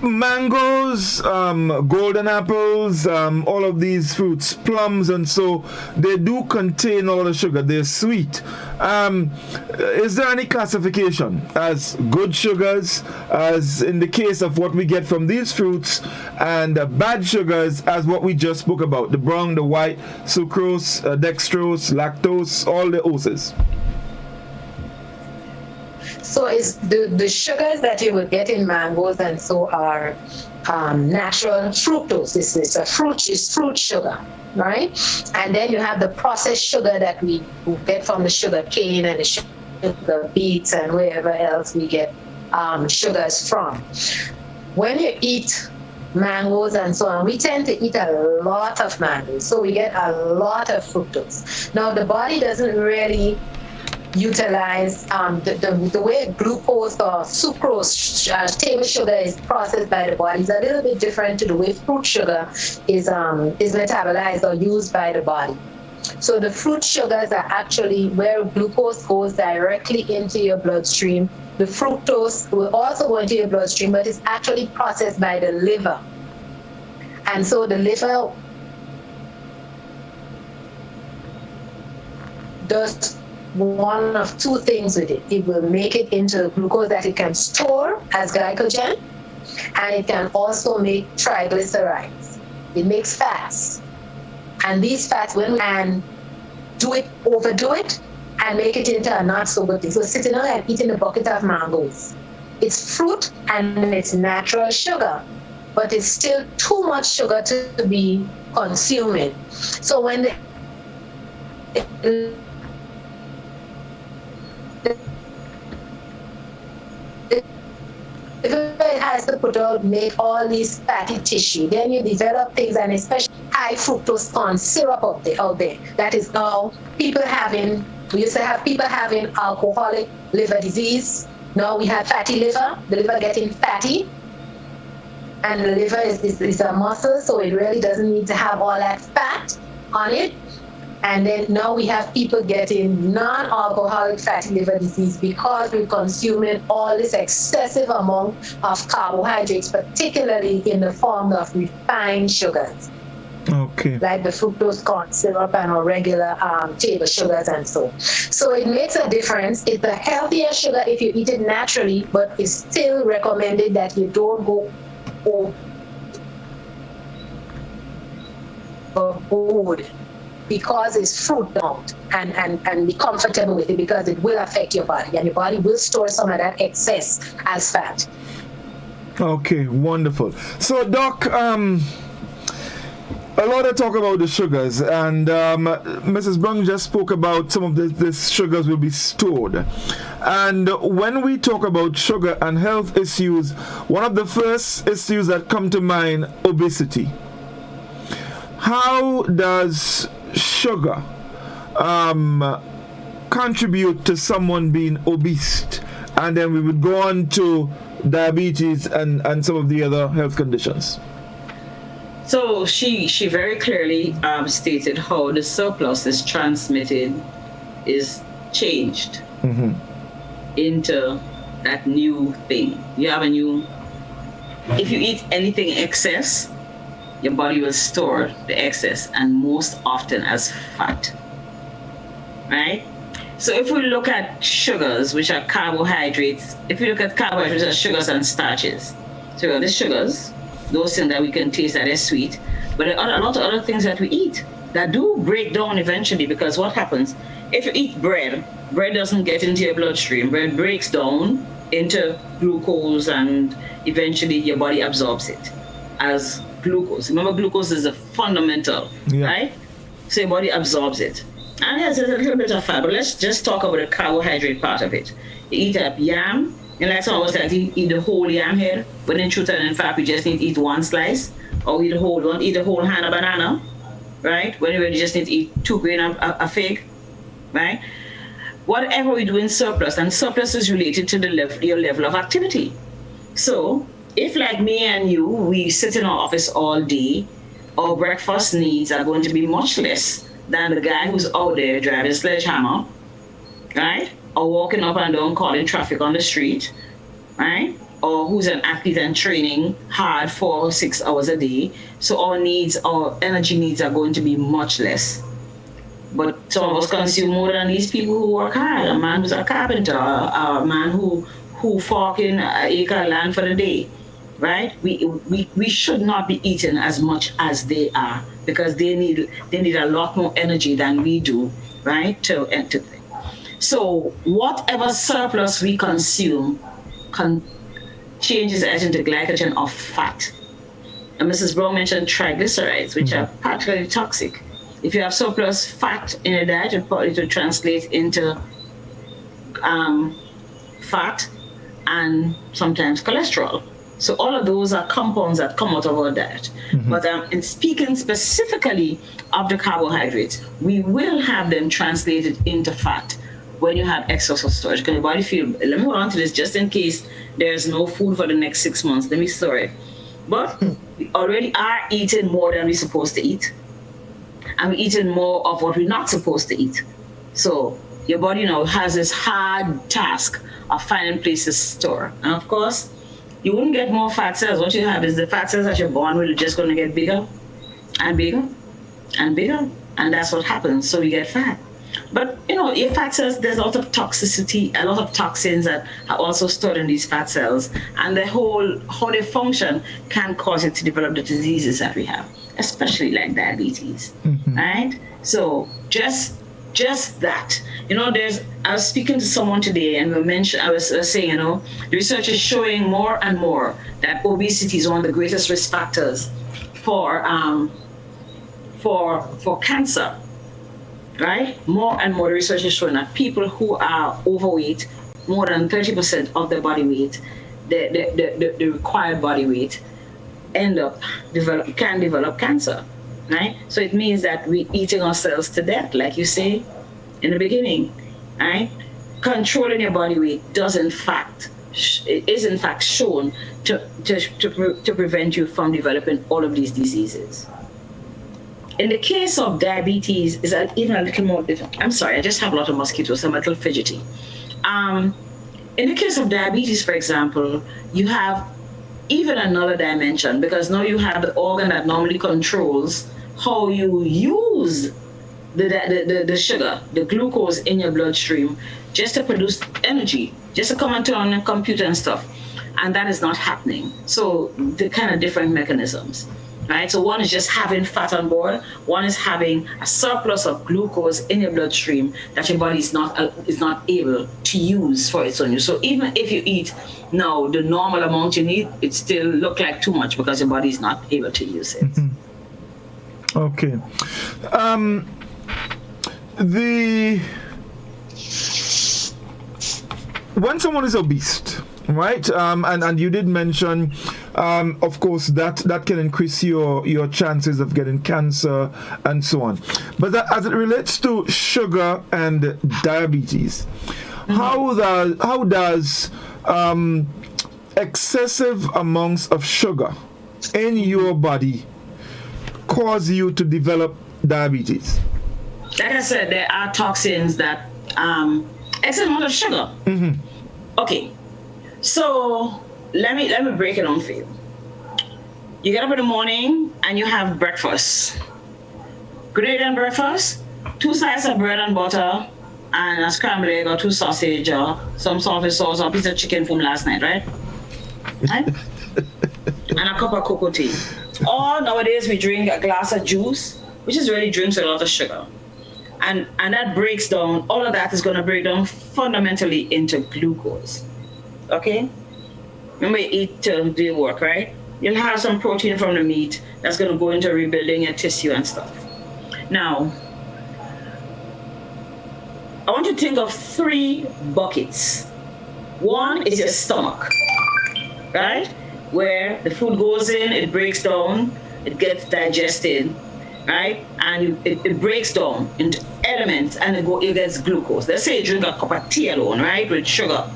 Mangoes, golden apples, all of these fruits, plums, and so they do contain all the sugar. They're sweet. Is there any classification as good sugars, as in the case of what we get from these fruits, and bad sugars as what we just spoke about, the brown, the white, sucrose, dextrose, lactose, all the O's? So it's the sugars that you will get in mangoes and so are natural fructose. This is fruit sugar, right? And then you have the processed sugar that we get from the sugar cane and the sugar beets and wherever else we get sugars from. When you eat mangoes and so on, we tend to eat a lot of mangoes, so we get a lot of fructose. Now the body doesn't really utilize the way glucose or sucrose, table sugar is processed by the body is a little bit different to the way fruit sugar is metabolized or used by the body. So the fruit sugars are actually where glucose goes directly into your bloodstream. The fructose will also go into your bloodstream, but it's actually processed by the liver. And so the liver does one of two things with it. It will make it into glucose that it can store as glycogen, and it can also make triglycerides. It makes fats. And these fats, when we can overdo it, and make it into a not so good thing. So sitting down and eating a bucket of mangoes. It's fruit and it's natural sugar, but it's still too much sugar to be consuming. So when the it has to make all these fatty tissue. Then you develop things, and especially high fructose corn syrup out there. That is now we used to have people having alcoholic liver disease. Now we have fatty liver, the liver getting fatty. And the liver is a muscle, so it really doesn't need to have all that fat on it. And then now we have people getting non-alcoholic fatty liver disease because we're consuming all this excessive amount of carbohydrates, particularly in the form of refined sugars. Okay. Like the fructose corn syrup and our regular table sugars and so. So it makes a difference. It's a healthier sugar if you eat it naturally, but it's still recommended that you don't go overboard, because it's fruit bound, and be comfortable with it, because it will affect your body, and your body will store some of that excess as fat. Okay, wonderful. So Doc, a lot of talk about the sugars, and Mrs. Browne just spoke about some of the sugars will be stored. And when we talk about sugar and health issues, one of the first issues that come to mind, obesity. How does sugar contribute to someone being obese? And then we would go on to diabetes and some of the other health conditions. So she very clearly stated how the surplus is transmitted, is changed into that new thing. You have if you eat anything excess, your body will store the excess, and most often as fat, right? So if we look at sugars, which are carbohydrates, if you look at carbohydrates as sugars and starches, so we have the sugars, those things that we can taste that are sweet, but there are a lot of other things that we eat that do break down eventually, because what happens, if you eat bread doesn't get into your bloodstream. Bread breaks down into glucose, and eventually your body absorbs it as glucose. Remember, glucose is a fundamental, right? So your body absorbs it. And there's a little bit of fat, but let's just talk about the carbohydrate part of it. You eat up yam, and like someone was like, eat the whole yam head, but in truth and in fact, we just need to eat one slice, or eat the whole hand of banana, right? When you just need to eat 2 grains of fig, right? Whatever we do in surplus, and surplus is related to your level of activity. So if, like me and you, we sit in our office all day, our breakfast needs are going to be much less than the guy who's out there driving a sledgehammer, right? Or walking up and down calling traffic on the street, right? Or who's an athlete and training hard for 6 hours a day. So our energy needs are going to be much less. But some of us consume more than these people who work hard. A man who's a carpenter, a man who forking an acre of land for the day, right? We should not be eating as much as they are, because they need a lot more energy than we do, right? So whatever surplus we consume changes it into glycogen or fat. And Mrs. Browne mentioned triglycerides, which are particularly toxic. If you have surplus fat in your diet, it will translate into fat and sometimes cholesterol. So all of those are compounds that come out of our diet. But in speaking specifically of the carbohydrates, we will have them translated into fat when you have excess of storage. Because your body feel, let me hold on to this just in case there's no food for the next 6 months. Let me store it. But we already are eating more than we're supposed to eat. And we're eating more of what we're not supposed to eat. So your body now has this hard task of finding places to store. And of course, you wouldn't get more fat cells. What you have is the fat cells that you're born with are just going to get bigger and bigger and bigger. And that's what happens. So you get fat. But, your fat cells, there's a lot of toxicity, a lot of toxins that are also stored in these fat cells. And the whole, how they function can cause it to develop the diseases that we have, especially like diabetes, right? So just that. I was speaking to someone today and I was saying, the research is showing more and more that obesity is one of the greatest risk factors for cancer, right? More and more the research is showing that people who are overweight, more than 30% of their body weight, the required body weight, can develop cancer, right? So it means that we're eating ourselves to death, like you say in the beginning, right? Controlling your body weight is in fact shown to prevent you from developing all of these diseases. In the case of diabetes, is even a little more different. I'm sorry, I just have a lot of mosquitoes, so I'm a little fidgety. In the case of diabetes, for example, you have even another dimension, because now you have the organ that normally controls how you use the sugar, the glucose in your bloodstream, just to produce energy, just to come and turn on the computer and stuff. And that is not happening. So the kind of different mechanisms, right? So one is just having fat on board. One is having a surplus of glucose in your bloodstream that your body is not able to use for its own use. So even if you eat now the normal amount you need, it still look like too much because your body is not able to use it. Okay. When someone is obese, right? And you did mention, of course, that can increase your chances of getting cancer and so on. But as it relates to sugar and diabetes, how does excessive amounts of sugar in your body cause you to develop diabetes? Like I said, there are toxins that excess amount of sugar. Okay, so let me break it down for you. You get up in the morning and you have breakfast. Gradient breakfast, 2 slices of bread and butter, and a scrambled egg or 2 sausage or some salted sauce or a piece of chicken from last night, right? And a cup of cocoa tea. Or nowadays we drink a glass of juice, which is really drinks with a lot of sugar. And that breaks down, all of that is going to break down fundamentally into glucose. Okay? Remember, you eat to do your work, right? You'll have some protein from the meat that's going to go into rebuilding your tissue and stuff. Now, I want you to think of 3 buckets. One is your stomach, right? Where the food goes in, it breaks down, it gets digested, right? And it breaks down into elements and it gets glucose. Let's say you drink a cup of tea alone, right, with sugar,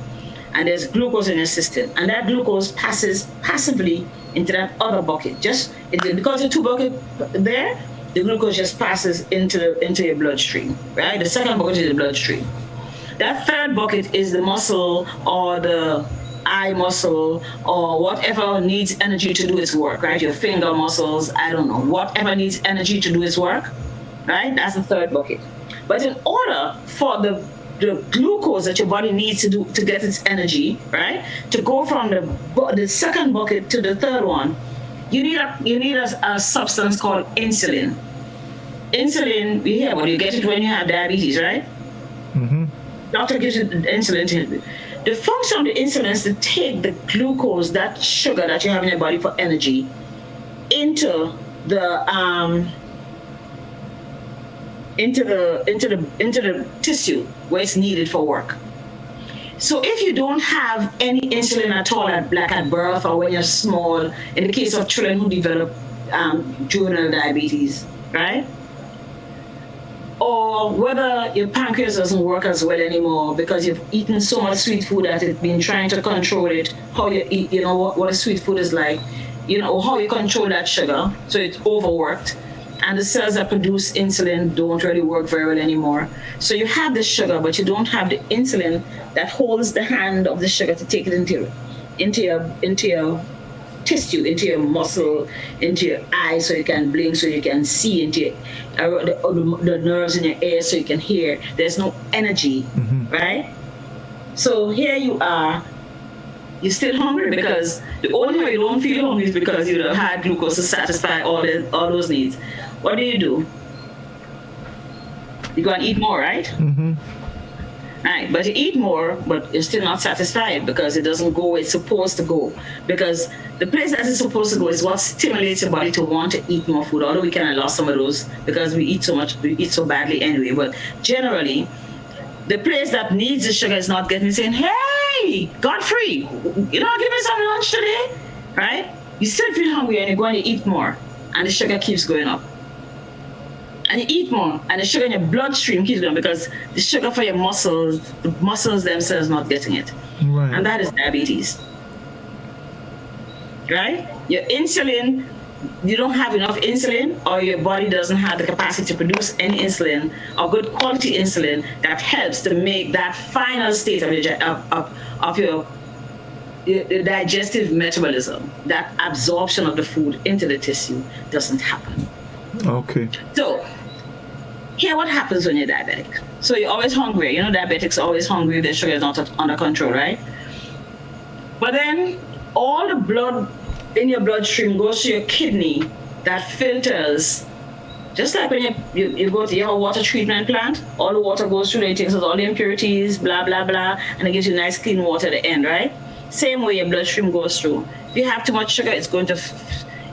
and there's glucose in your system, and that glucose passes passively into that other bucket. Because the 2 buckets there, the glucose just passes into your bloodstream, right? The second bucket is the bloodstream. That third bucket is the muscle or the eye muscle or whatever needs energy to do its work, right? Your finger muscles, I don't know, whatever needs energy to do its work, right? That's the third bucket. But in order for the glucose that your body needs to get its energy, right, to go from the second bucket to the third one, you need a substance called insulin. Insulin, you hear about it, you get it when you have diabetes, right? Doctor gives you the insulin. The function of the insulin is to take the glucose, that sugar that you have in your body for energy, into the tissue where it's needed for work. So if you don't have any insulin at all at birth or when you're small, in the case of children who develop juvenile diabetes, right? Or or whether your pancreas doesn't work as well anymore because you've eaten so much sweet food that it's been trying to control it, how you eat, you know, what a sweet food is like, you know, how you control that sugar, so it's overworked. And the cells that produce insulin don't really work very well anymore. So you have the sugar, but you don't have the insulin that holds the hand of the sugar to take it into your tissue, into your muscle, into your eyes, so you can blink, so you can see, into the nerves in your ear, so you can hear. There's no energy, right? So here you are. You're still hungry because the only way you don't feel hungry is because you have had glucose to satisfy all those needs. What do? You go and eat more, right? Right, but you eat more, but you're still not satisfied because it doesn't go where it's supposed to go. Because the place that it's supposed to go is what stimulates your body to want to eat more food. Although we kind of lost some of those because we eat so badly anyway. But generally, the place that needs the sugar is not getting, saying, hey, Godfrey, you know, give me some lunch today, right? You still feel hungry and you're going to eat more, and the sugar keeps going up. And you eat more, and the sugar in your bloodstream keeps going because the sugar for your muscles, the muscles themselves not getting it. Right. And that is diabetes. Right? Your insulin, you don't have enough insulin, or your body doesn't have the capacity to produce any insulin or good quality insulin that helps to make that final state of your digestive metabolism, that absorption of the food into the tissue doesn't happen. Okay. So, here what happens when you're diabetic. So you're always hungry. You know, diabetics are always hungry if their sugar is not under control, right? But then all the blood in your bloodstream goes to your kidney that filters. Just like when you go to your water treatment plant, all the water goes through there, it takes out all the impurities, blah, blah, blah, and it gives you nice clean water at the end, right? Same way your bloodstream goes through. If you have too much sugar, it's going to...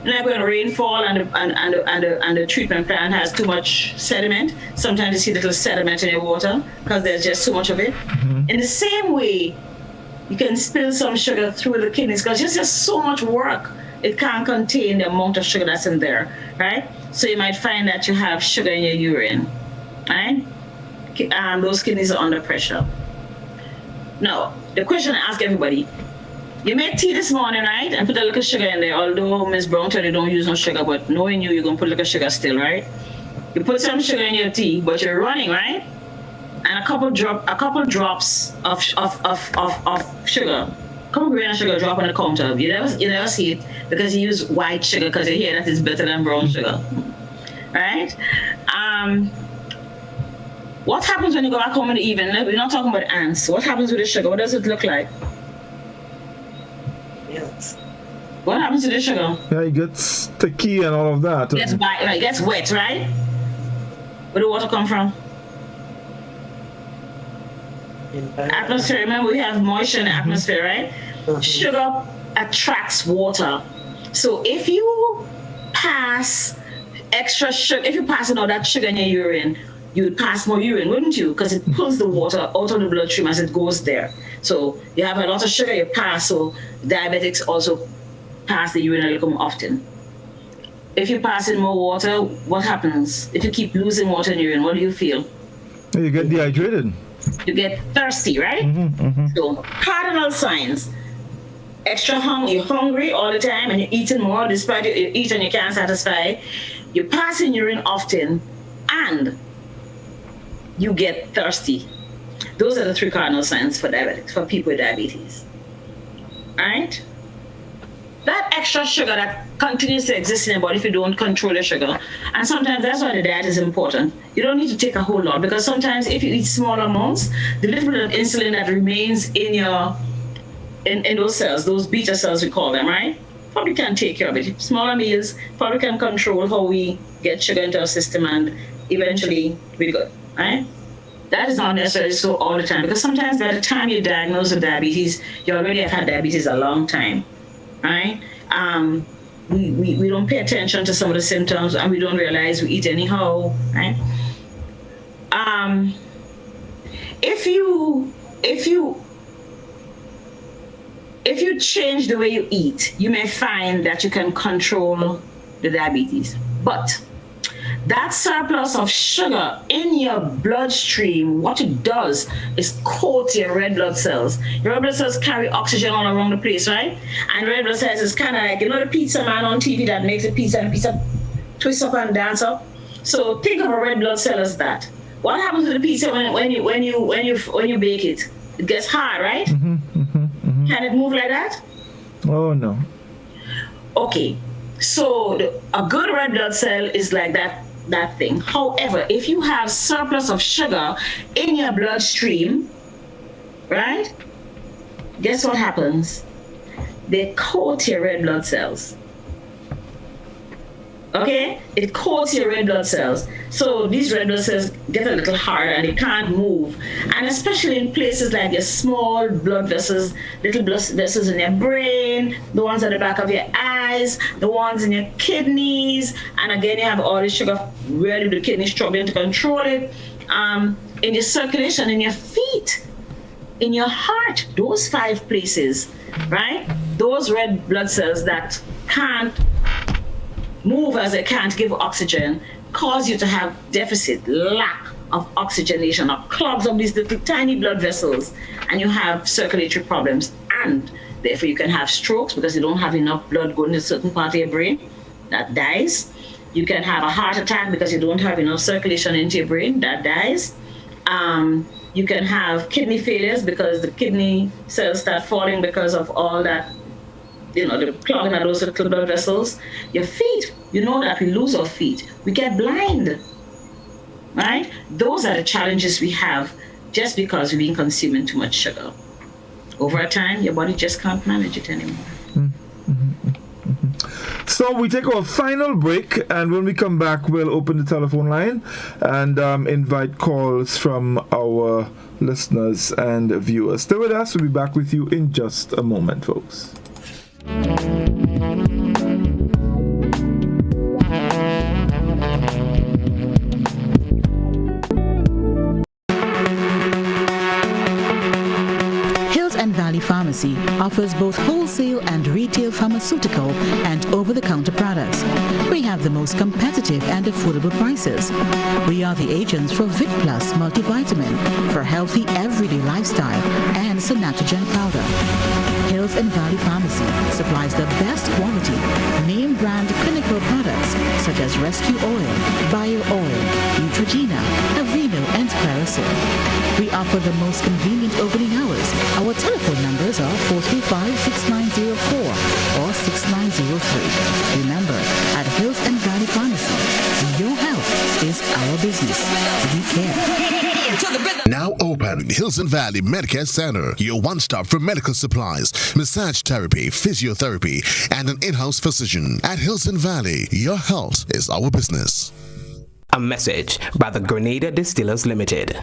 Like when rainfall and the treatment plant has too much sediment, sometimes you see little sediment in your water because there's just too much of it. In the same way, you can spill some sugar through the kidneys because there's just so much work. It can't contain the amount of sugar that's in there, right? So you might find that you have sugar in your urine, right? Those kidneys are under pressure. Now, the question I ask everybody, you make tea this morning, right? And put a little sugar in there. Although Miss Browne told you don't use no sugar, but knowing you're going to put a little sugar still, right? You put some sugar in your tea, but you're running, right? And a couple drops of sugar, a couple grains of sugar drop on the counter. You never see it because you use white sugar because you hear that it's better than brown sugar, right? What happens when you go back home in the evening? We're not talking about ants. What happens with the sugar? What does it look like? What happens to the sugar? Yeah, it gets sticky and all of that. It gets wet, right? Where the water come from? Atmosphere. Remember, we have moisture in the atmosphere, right? Sugar attracts water. So if you pass extra sugar, if you pass all that sugar in your urine, you would pass more urine, wouldn't you? Because it pulls the water out of the bloodstream as it goes there. So you have a lot of sugar, you pass. So diabetics also pass the urine a little more often. If you pass in more water, what happens? If you keep losing water in urine, what do you feel? You get dehydrated. You get thirsty, right? So cardinal signs. Extra hungry, you're hungry all the time and you're eating more, despite you eat and you can't satisfy. You pass in urine often and you get thirsty. Those are the three cardinal signs for diabetics, for people with diabetes. All right? That extra sugar that continues to exist in your body if you don't control the sugar. And sometimes that's why the diet is important. You don't need to take a whole lot because sometimes if you eat small amounts, the little bit of insulin that remains in your in those cells, those beta cells we call them, right? Probably can take care of it. Smaller meals probably can control how we get sugar into our system and eventually we're good, right? That is not necessarily so all the time because sometimes by the time you're diagnosed with diabetes, you already have had diabetes a long time. Right? We don't pay attention to some of the symptoms and we don't realize we eat anyhow, right? If you change the way you eat, you may find that you can control the diabetes. But That surplus of sugar in your bloodstream, what it does is coat your red blood cells. Your red blood cells carry oxygen all around the place, right? And red blood cells is kind of like, you know, the pizza man on TV that makes a pizza and the pizza twists up and dance up. So think of a red blood cell as that. What happens to the pizza when you bake it? It gets hard, right? Can it move like that? Oh no. Okay, so a good red blood cell is like that thing. However, if you have surplus of sugar in your bloodstream, right? Guess what happens? They coat your red blood cells. Okay? It coats your red blood cells. So these red blood cells get a little hard and they can't move. And especially in places like your small blood vessels, little blood vessels in your brain, the ones at the back of your eyes, the ones in your kidneys. And again, you have all the sugar, really the kidney struggling to control it. In your circulation, in your feet, in your heart, those 5 places, right? Those red blood cells that can't move as they can't give oxygen cause you to have deficit, lack of oxygenation, or clogs of these little tiny blood vessels, and you have circulatory problems, and therefore you can have strokes because you don't have enough blood going to a certain part of your brain that dies. You can have a heart attack because you don't have enough circulation into your brain that dies. You can have kidney failures because the kidney cells start falling because of all that, you know, the clogging of those little blood vessels. Your feet, you know that we lose our feet. We get blind, right? Those are the challenges we have just because we've been consuming too much sugar. Over a time, your body just can't manage it anymore. So we take our final break, and when we come back, we'll open the telephone line and invite calls from our listeners and viewers. Stay with us. We'll be back with you in just a moment, folks. Pharmacy offers both wholesale and retail pharmaceutical and over-the-counter products. We have the most competitive and affordable prices. We are the agents for Vit Plus multivitamin for healthy everyday lifestyle and Synatogen powder. Hills and Valley Pharmacy supplies the best quality, name brand clinical products such as Rescue Oil, Bio Oil, Neutrogena, Aveeno, and Clarisil. We offer the most convenient opening hours. Our telephone numbers are 435-6904 or 6903. Remember, at Hills and Valley Pharmacy, your health is our business. We care. Now open Hills and Valley Medicare Center, your one-stop for medical supplies, massage therapy, physiotherapy, and an in-house physician. At Hills and Valley, your health is our business. A message by the Grenada Distillers Limited.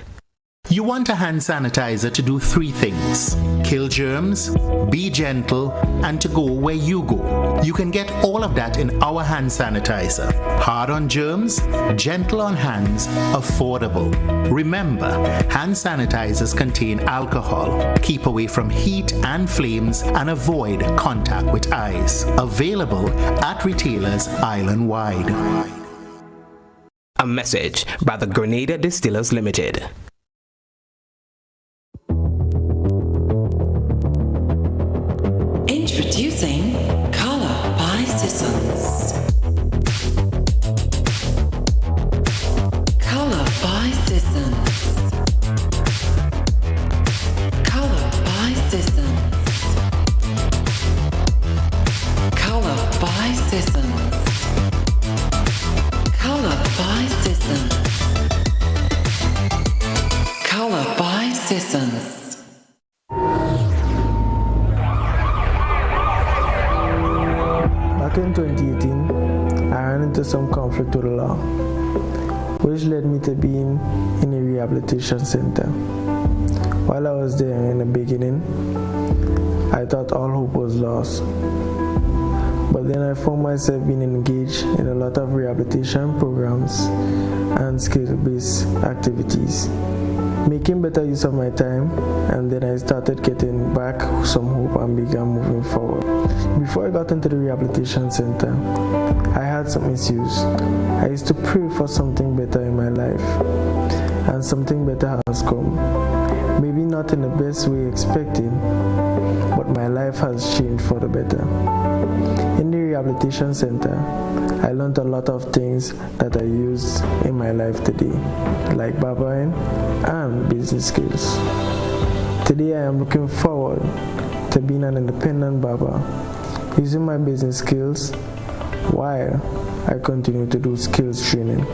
You want a hand sanitizer to do 3 things: kill germs, be gentle, and to go where you go. You can get all of that in our hand sanitizer. Hard on germs, gentle on hands, affordable. Remember, hand sanitizers contain alcohol. Keep away from heat and flames and avoid contact with eyes. Available at retailers island-wide. A message by the Grenada Distillers Limited. Introducing Color by Sissons. Color by Sissons. Color by Sissons. Color by Sissons. Color by Sissons. Color by Sissons. Back in 2018, I ran into some conflict with the law, which led me to being in a rehabilitation center. While I was there in the beginning, I thought all hope was lost. But then I found myself being engaged in a lot of rehabilitation programs and skill-based activities, making better use of my time, and then I started getting back some hope and began moving forward. Before I got into the rehabilitation center, I had some issues. I used to pray for something better in my life, and something better has come. Maybe not in the best way expected, but my life has changed for the better. In the rehabilitation center, I learned a lot of things that I use in my life today, like barbering and business skills. Today I am looking forward to being an independent barber, using my business skills while I continue to do skills training.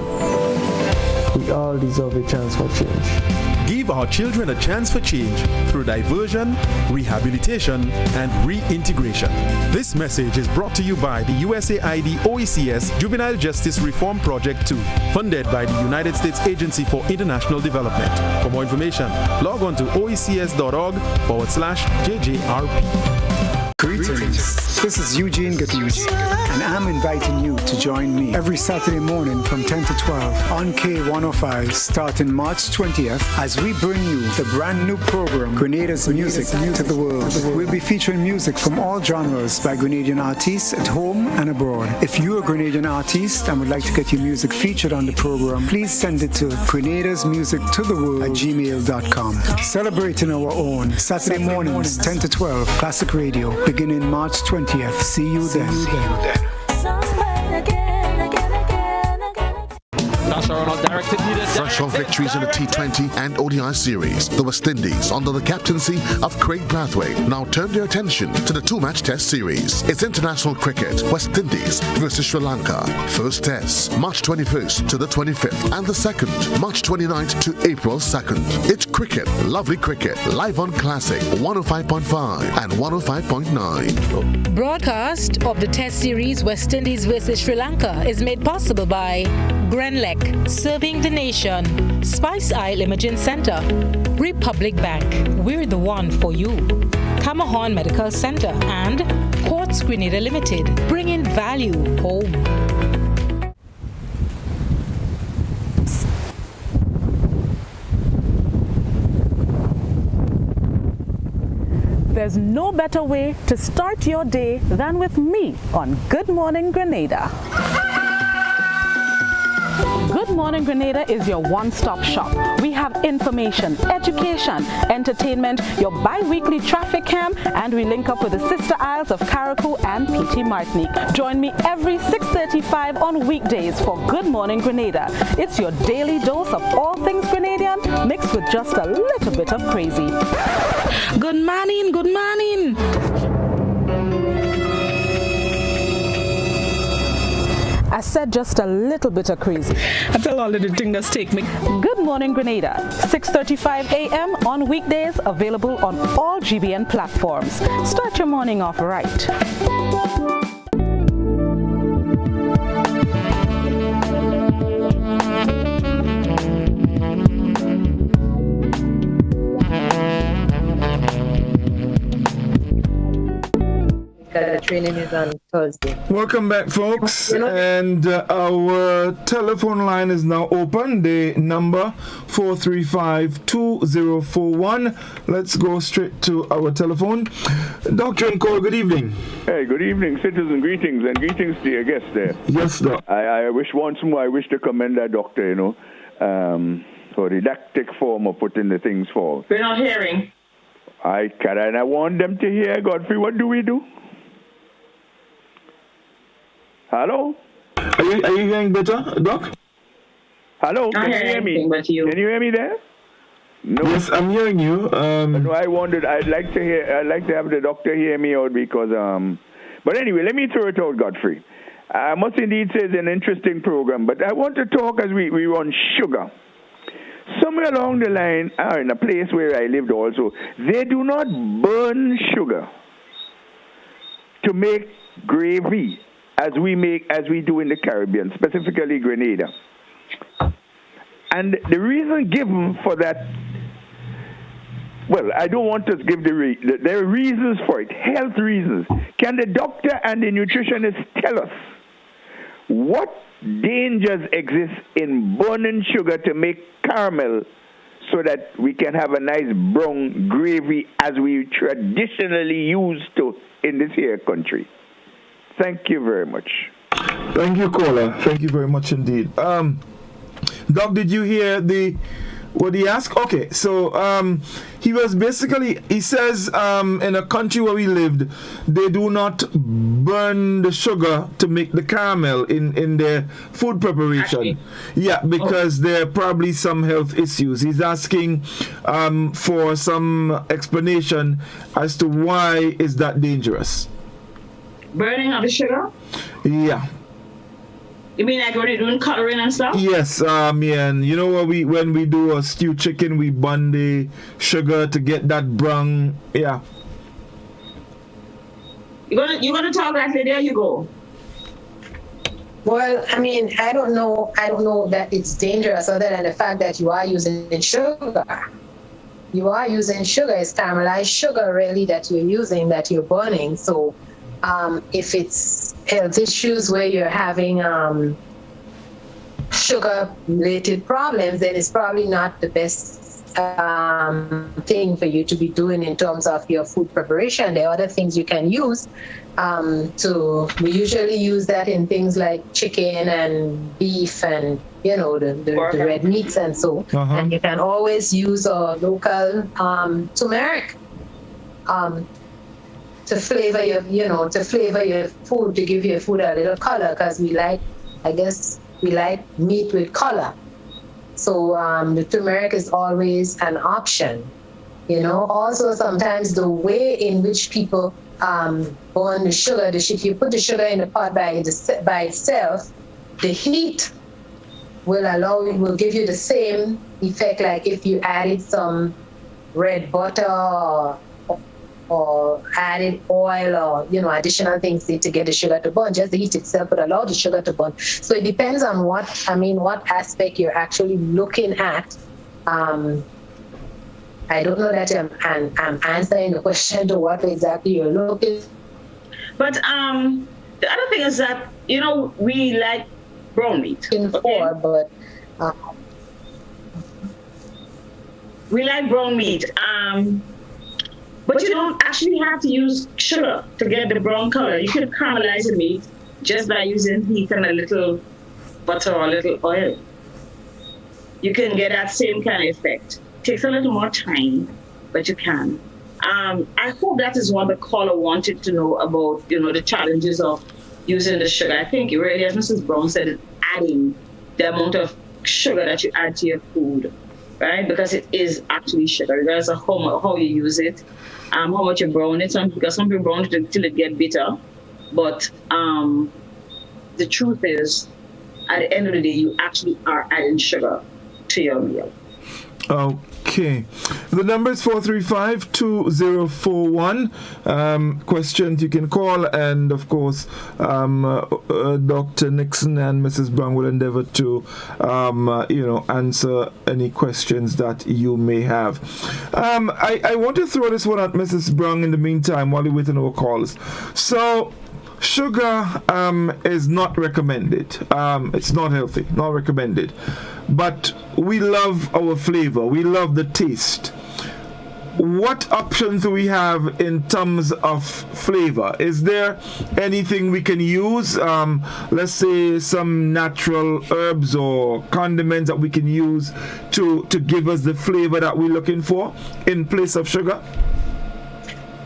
We all deserve a chance for change. Give our children a chance for change through diversion, rehabilitation, and reintegration. This message is brought to you by the USAID OECS Juvenile Justice Reform Project 2, funded by the United States Agency for International Development. For more information, log on to oecs.org/JJRP. Greetings, this is Eugene Gattuz, and I'm inviting you to join me every Saturday morning from 10 to 12 on K105 starting March 20th as we bring you the brand new program, Grenada's Music to the World. We'll be featuring music from all genres by Grenadian artists at home and abroad. If you're a Grenadian artist and would like to get your music featured on the program, please send it to grenadasmusictotheworld@gmail.com. Celebrating our own Saturday mornings 10 to 12 Classic Radio beginning March 20th. See you then. Fresh on victories in the T20 and ODI series, the West Indies, under the captaincy of Craig Brathwaite, now turn their attention to the two-match test series. It's international cricket, West Indies versus Sri Lanka. First test, March 21st to the 25th, and the second, March 29th to April 2nd. It's cricket, lovely cricket, live on Classic 105.5 and 105.9. Broadcast of the Test Series West Indies vs Sri Lanka is made possible by Grenlec, serving the nation, Spice Isle Imaging Center, Republic Bank, we're the one for you, Camahorn Medical Center, and Quartz Grenada Limited, bringing value home. There's no better way to start your day than with me on Good Morning Grenada. Good Morning Grenada is your one-stop shop. We have information, education, entertainment, your bi-weekly traffic cam, and we link up with the sister isles of Carriacou and PT Martinique. Join me every 6:35 on weekdays for Good Morning Grenada. It's your daily dose of all things Grenadian, mixed with just a little bit of crazy. Good morning, good morning. I said just a little bit of crazy. I tell all of the things that take me. Good Morning Grenada, 6:35 a.m. on weekdays, available on all GBN platforms. Start your morning off right. The training is on Thursday. Welcome back, folks. And our telephone line is now open. The number 435-2041. Let's go straight to our telephone. Dr. Nkol, good evening. Hey, good evening, citizen. Greetings, and greetings to your guest there. Yes, sir. I wish once more, I wish to commend that doctor, for the didactic form of putting the things forward. We're not hearing. I want them to hear. Godfrey, what do we do? Hello? Are you hearing better, Doc? Hello? Can you hear me? Can you hear me there? No. Yes, I'm hearing you. No, I wondered. I'd like to have the doctor hear me out because But anyway, let me throw it out, Godfrey. I must indeed say it's an interesting program, but I want to talk as we run sugar. Somewhere along the line, in a place where I lived also, they do not burn sugar to make gravy as we do in the Caribbean, specifically Grenada. And the reason given for that, well, I don't want to give there are reasons for it, health reasons. Can the doctor and the nutritionist tell us what dangers exist in burning sugar to make caramel so that we can have a nice brown gravy as we traditionally used to in this here country. Thank you very much. Thank you, caller. Thank you very much indeed. Doc, did you hear what he asked? Okay, so he was basically, he says in a country where we lived, they do not burn the sugar to make the caramel in their food preparation. Actually? Yeah, because there are probably some health issues. He's asking for some explanation as to why is that dangerous. Burning of the sugar? Yeah. You mean like when you're doing coloring and stuff? Yes, yeah, and you know when we do a stew chicken, we burn the sugar to get that brown, yeah. You're gonna talk like that? There you go. Well, I mean, I don't know that it's dangerous other than the fact that you are using sugar. You are using sugar. It's caramelized sugar really that you're using, that you're burning. So if it's health issues where you're having sugar-related problems, then it's probably not the best thing for you to be doing in terms of your food preparation. There are other things you can use. We usually use that in things like chicken and beef and, the red meats and so. Uh-huh. And you can always use a local turmeric to flavor your food, to give your food a little color, because we like meat with color. So the turmeric is always an option. Also sometimes the way in which people burn the sugar, if you put the sugar in the pot by itself, the heat will give you the same effect like if you added some red butter or added oil or additional things to get the sugar to burn. Just the heat itself would allow the sugar to burn. So it depends on what aspect you're actually looking at. I don't know that I'm answering the question to what exactly you're looking. But the other thing is that we like brown meat. We like brown meat. But you don't actually have to use sugar to get the brown color. You can caramelize the meat just by using heat and a little butter or a little oil. You can get that same kind of effect. Takes a little more time, but you can. I hope that is what the caller wanted to know about, the challenges of using the sugar. I think really, as Mrs. Browne said, it's adding the amount of sugar that you add to your food, right? Because it is actually sugar, regardless of how you use it. How much you brown it, because some people brown it till it get bitter. But the truth is, at the end of the day, you actually are adding sugar to your meal. Okay. The number is 435-2041. Questions you can call, and of course, Dr. Nixon and Mrs. Browne will endeavor to, answer any questions that you may have. I want to throw this one at Mrs. Browne in the meantime while we wait on our calls. So, sugar is not recommended. It's not healthy, not recommended. But we love our flavor. We love the taste. What options do we have in terms of flavor? Is there anything we can use? Let's say some natural herbs or condiments that we can use to give us the flavor that we're looking for in place of sugar?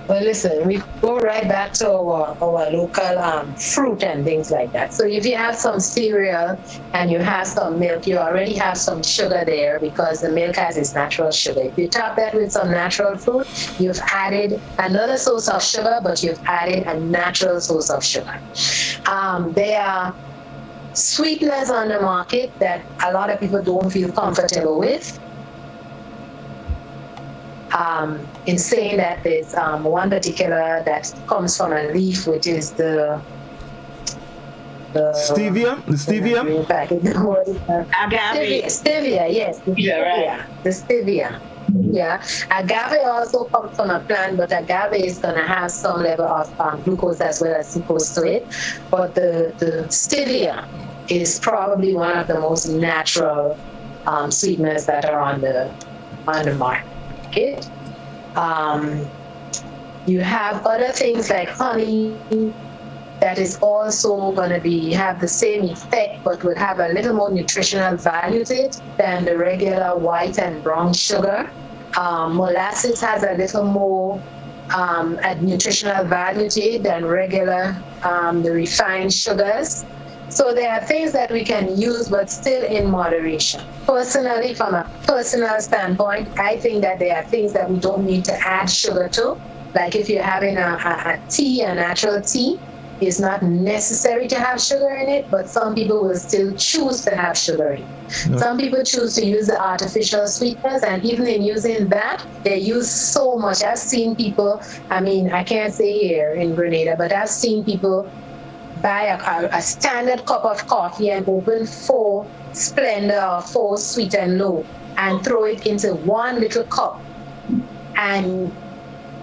Well, listen, we go right back to our local fruit and things like that. So if you have some cereal and you have some milk, you already have some sugar there because the milk has its natural sugar. If you top that with some natural fruit, you've added another source of sugar, but you've added a natural source of sugar. There are sweeteners on the market that a lot of people don't feel comfortable with. In saying that there's one particular that comes from a leaf, which is the stevia? The stevia? Agave. Stevia, yes. The stevia. Yeah. Agave also comes from a plant, but agave is going to have some level of glucose as well as sucrose to it. But the stevia is probably one of the most natural sweeteners that are on the on the market. You have other things like honey that is also going to have the same effect, but will have a little more nutritional value to it than the regular white and brown sugar. Molasses has a little more nutritional value to it than regular, the refined sugars. So there are things that we can use, but still in moderation. Personally, from a personal standpoint, I think that there are things that we don't need to add sugar to. Like if you're having a tea, a natural tea, it's not necessary to have sugar in it, but some people will still choose to have sugar in it. No. Some people choose to use the artificial sweeteners, and even in using that, they use so much. I've seen people, I can't say here in Grenada, but I've seen people buy a standard cup of coffee and open 4 Splendor or 4 Sweet and Low and throw it into one little cup. And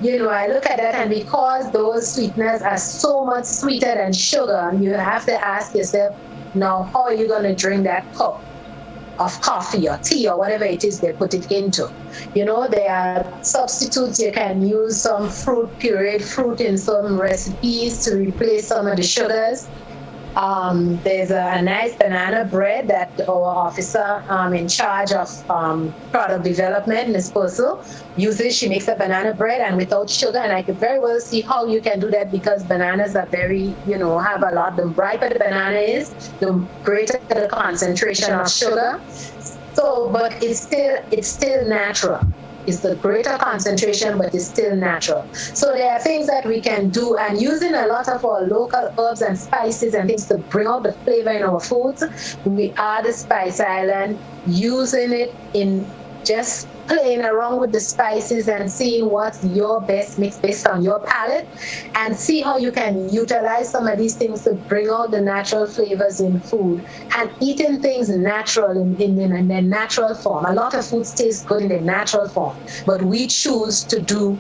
I look at that, and because those sweeteners are so much sweeter than sugar, you have to ask yourself, now, how are you going to drink that cup of coffee or tea or whatever it is they put it into? There are substitutes. You can use some pureed fruit in some recipes to replace some of the sugars. There's a nice banana bread that our officer in charge of product development, Ms. Purcell, uses. She makes a banana bread and without sugar, and I could very well see how you can do that, because bananas are very, have a lot. The riper the banana is, the greater the concentration of sugar. So, but it's still natural. It's the greater concentration, but it's still natural. So there are things that we can do, and using a lot of our local herbs and spices and things to bring out the flavor in our foods. We are the Spice Island, using it in just playing around with the spices and seeing what's your best mix based on your palate, and see how you can utilize some of these things to bring out the natural flavors in food, and eating things natural in their natural form. A lot of foods taste good in their natural form, but we choose to do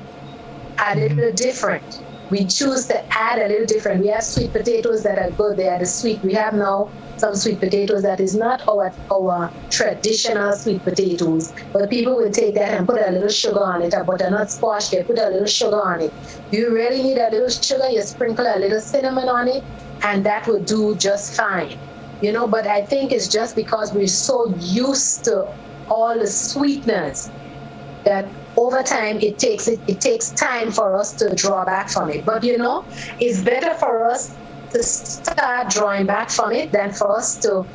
a little different. We choose to add a little different. We have sweet potatoes that are good. They are the sweet. We have now some sweet potatoes that is not our traditional sweet potatoes, but people will take that and put a little sugar on it, a butternut squash, they put a little sugar on it. You really need a little sugar, you sprinkle a little cinnamon on it, and that will do just fine. But I think it's just because we're so used to all the sweeteners that over time it takes time for us to draw back from it. But it's better for us to start drawing back from it than for us to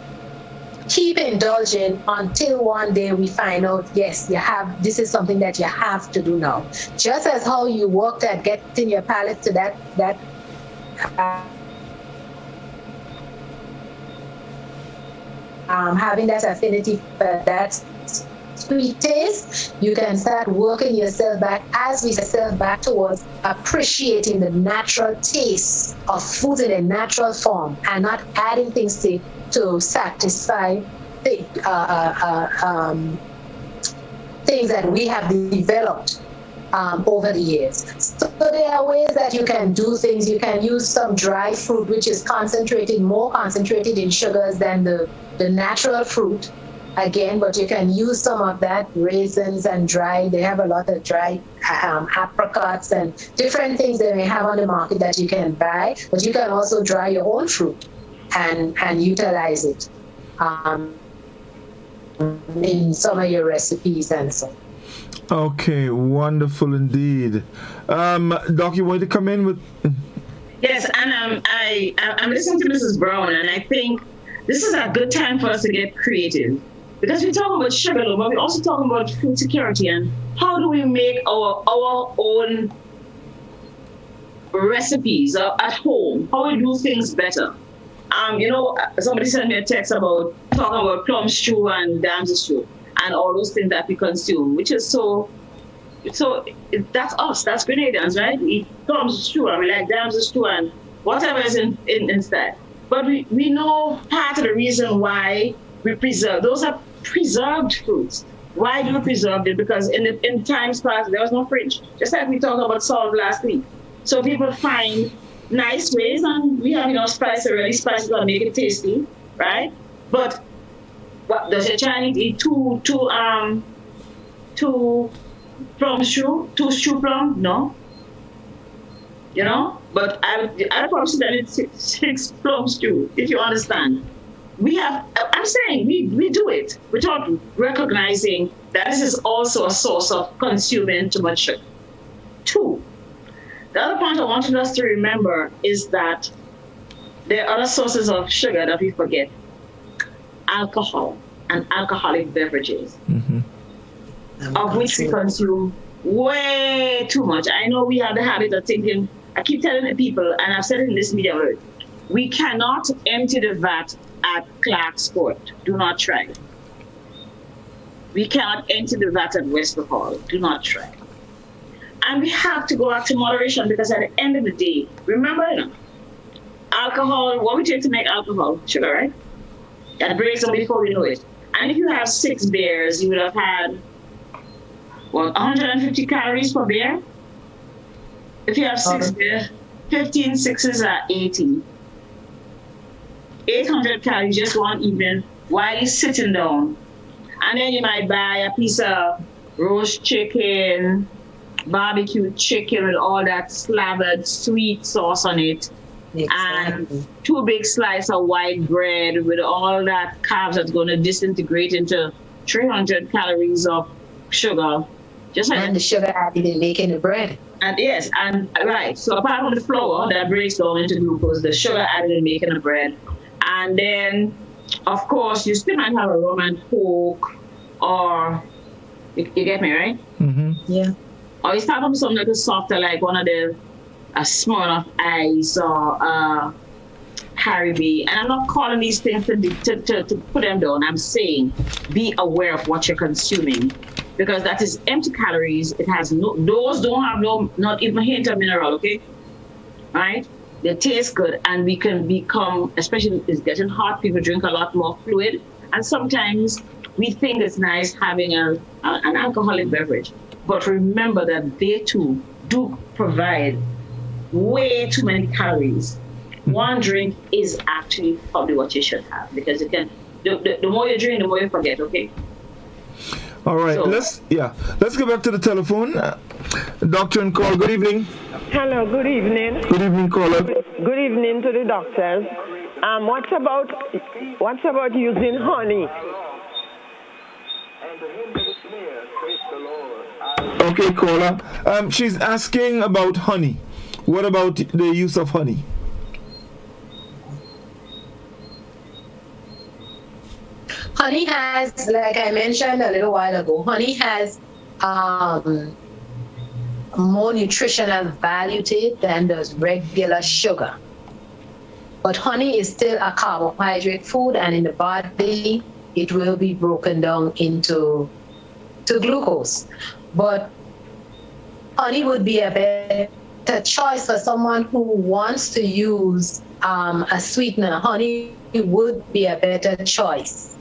keep indulging until one day we find out, yes, this is something that you have to do now. Just as how you worked at getting your palate to that having that affinity for that sweet taste, you can start working yourself back towards appreciating the natural taste of food in a natural form, and not adding things to satisfy things that we have developed over the years. So there are ways that you can do things. You can use some dry fruit, which is more concentrated in sugars than the natural fruit. Again, but you can use some of that, raisins and they have a lot of dry apricots and different things they may have on the market that you can buy, but you can also dry your own fruit and utilize it in some of your recipes and so. Okay, wonderful indeed. Doc, you want to come in with? Yes, and I'm listening to Mrs. Browne, and I think this is a good time for us to get creative. Because we're talking about sugar, but we're also talking about food security and how do we make our own recipes at home, how we do things better. Somebody sent me a text about talking about plum stew and damson stew and all those things that we consume, which is so that's us, that's Grenadians, right? We eat plum stew and we like damson stew and whatever is inside. But we know part of the reason why we preserve. Those are preserved fruits. Why do we preserve it? Because in times past, there was no fridge. Just like we talked about salt last week. So people find nice ways, and we have, spices that make it tasty, right? But what does your Chinese eat two 2 plum stew, 2 stew plum? No. You know? But I promise that it's 6 plum stew, if you understand. I'm saying we do it without recognizing that this is also a source of consuming too much sugar. 2, the other point I wanted us to remember is that there are other sources of sugar that we forget. Alcohol and alcoholic beverages, of which we consume way too much. I know we have the habit of thinking, I keep telling the people, and I've said it in this media word, we cannot empty the vat at Clark's Court. Do not try. We cannot empty the vat at West Hall. Do not try. And we have to go back to moderation, because at the end of the day, remember, alcohol, what we take to make alcohol, sugar, right? That breaks them before we know it. And if you have 6 beers, you would have had, 150 calories per beer? If you have 6 beers, 15 6s are 80. 800 calories just one evening while you're sitting down. And then you might buy a piece of roast chicken, barbecue chicken with all that slathered sweet sauce on it. Exactly. And 2 big slices of white bread with all that carbs that's going to disintegrate into 300 calories of sugar. And the sugar added in making the bread. And yes, and right. So apart from the flour that breaks down into glucose, the sugar added in making the bread. And then, of course, you still might have a rum and coke, or you get me, right? Yeah. Or you start with something a little softer, like one of the a Smirnoff Ice or Haribo. And I'm not calling these things to put them down. I'm saying be aware of what you're consuming, because that is empty calories. It has those don't have not even a hint of mineral, okay? Right? They taste good, and we can become, especially it's getting hot, people drink a lot more fluid, and sometimes we think it's nice having an alcoholic beverage. But remember that they too do provide way too many calories. One drink is actually probably what you should have, because you can. The more you drink, the more you forget. Okay. All right. So, let's go back to the telephone. Doctor and call. Good evening. Hello. Good evening. Good evening, caller. Good evening to the doctors. What's about using honey? Okay, caller. She's asking about honey. What about the use of honey? Honey has, like I mentioned a little while ago, honey has more nutritional value to it than does regular sugar. But honey is still a carbohydrate food, and in the body, it will be broken down into glucose. But honey would be a better choice for someone who wants to use a sweetener. Honey would be a better choice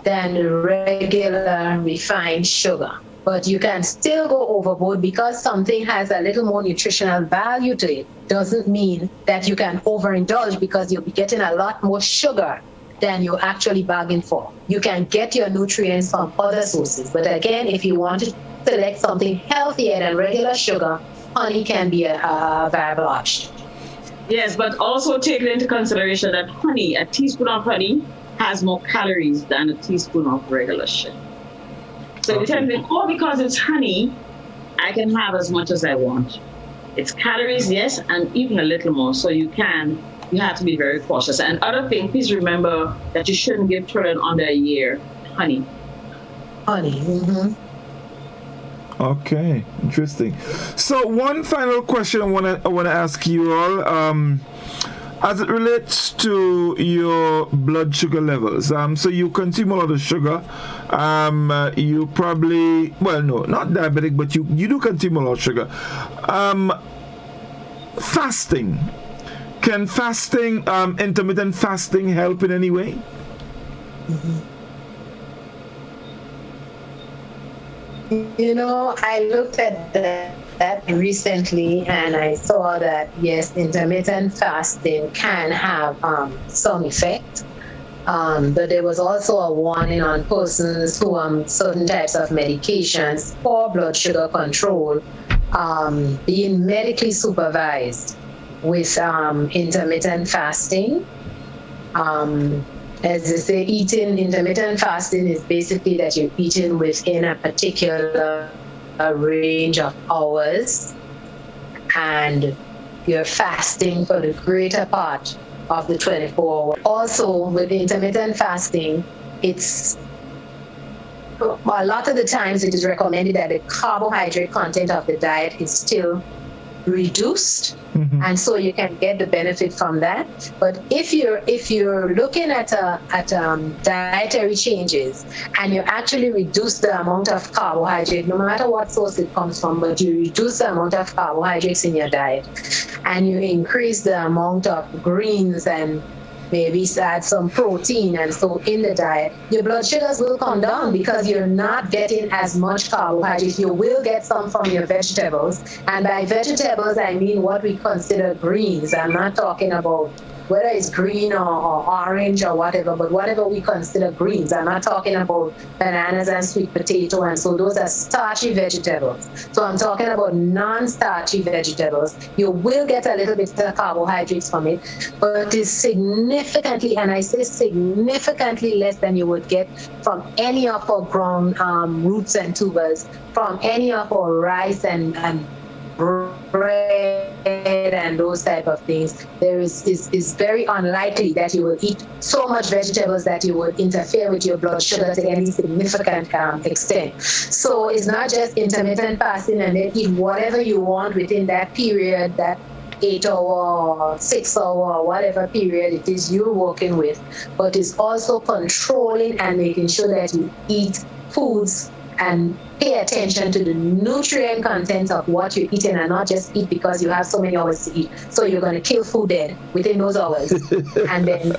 than the regular refined sugar. But you can still go overboard, because something has a little more nutritional value to it. Doesn't mean that you can overindulge, because you'll be getting a lot more sugar than you actually bargain for. You can get your nutrients from other sources. But again, if you want to select something healthier than regular sugar, honey can be a viable option. Yes, but also take into consideration that honey, a teaspoon of honey, has more calories than a teaspoon of regular sugar. So you tell me, because it's honey, I can have as much as I want. It's calories, yes, and even a little more. So you have to be very cautious. And other thing, please remember that you shouldn't give children under a year honey. Honey. Mm-hmm. Okay, interesting. So one final question I want to ask you all. As it relates to your blood sugar levels, so you consume a lot of sugar. You probably, not diabetic, but you do consume a lot of sugar. Fasting. Can intermittent fasting help in any way? You know, I looked at that recently, and I saw that yes, intermittent fasting can have some effect, But there was also a warning on persons who on certain types of medications for blood sugar control being medically supervised with intermittent fasting. As they say, eating intermittent fasting is basically that you're eating within a particular range of hours, and you're fasting for the greater part of the 24 hours. Also, with intermittent fasting, it's a lot of the times it is recommended that the carbohydrate content of the diet is still reduced, and so you can get the benefit from that. But if you're looking at dietary changes and you actually reduce the amount of carbohydrate, no matter what source it comes from, but you reduce the amount of carbohydrates in your diet and you increase the amount of greens and maybe add some protein and so in the diet, your blood sugars will come down because you're not getting as much carbohydrates. You will get some from your vegetables. And by vegetables, I mean what we consider greens. I'm not talking about whether it's green or orange or whatever, but whatever we consider greens. I'm not talking about bananas and sweet potato, and so those are starchy vegetables. So I'm talking about non-starchy vegetables. You will get a little bit of carbohydrates from it, but it's significantly, and I say significantly less than you would get from any of our ground roots and tubers, from any of our rice and bread and those type of things. There is very unlikely that you will eat so much vegetables that you would interfere with your blood sugar to any significant extent. So it's not just intermittent fasting and then eat whatever you want within that period, that 8 hour, 6 hour, whatever period it is you're working with, but it's also controlling and making sure that you eat foods and pay attention to the nutrient content of what you're eating, and not just eat because you have so many hours to eat. So you're going to kill food dead within those hours, and then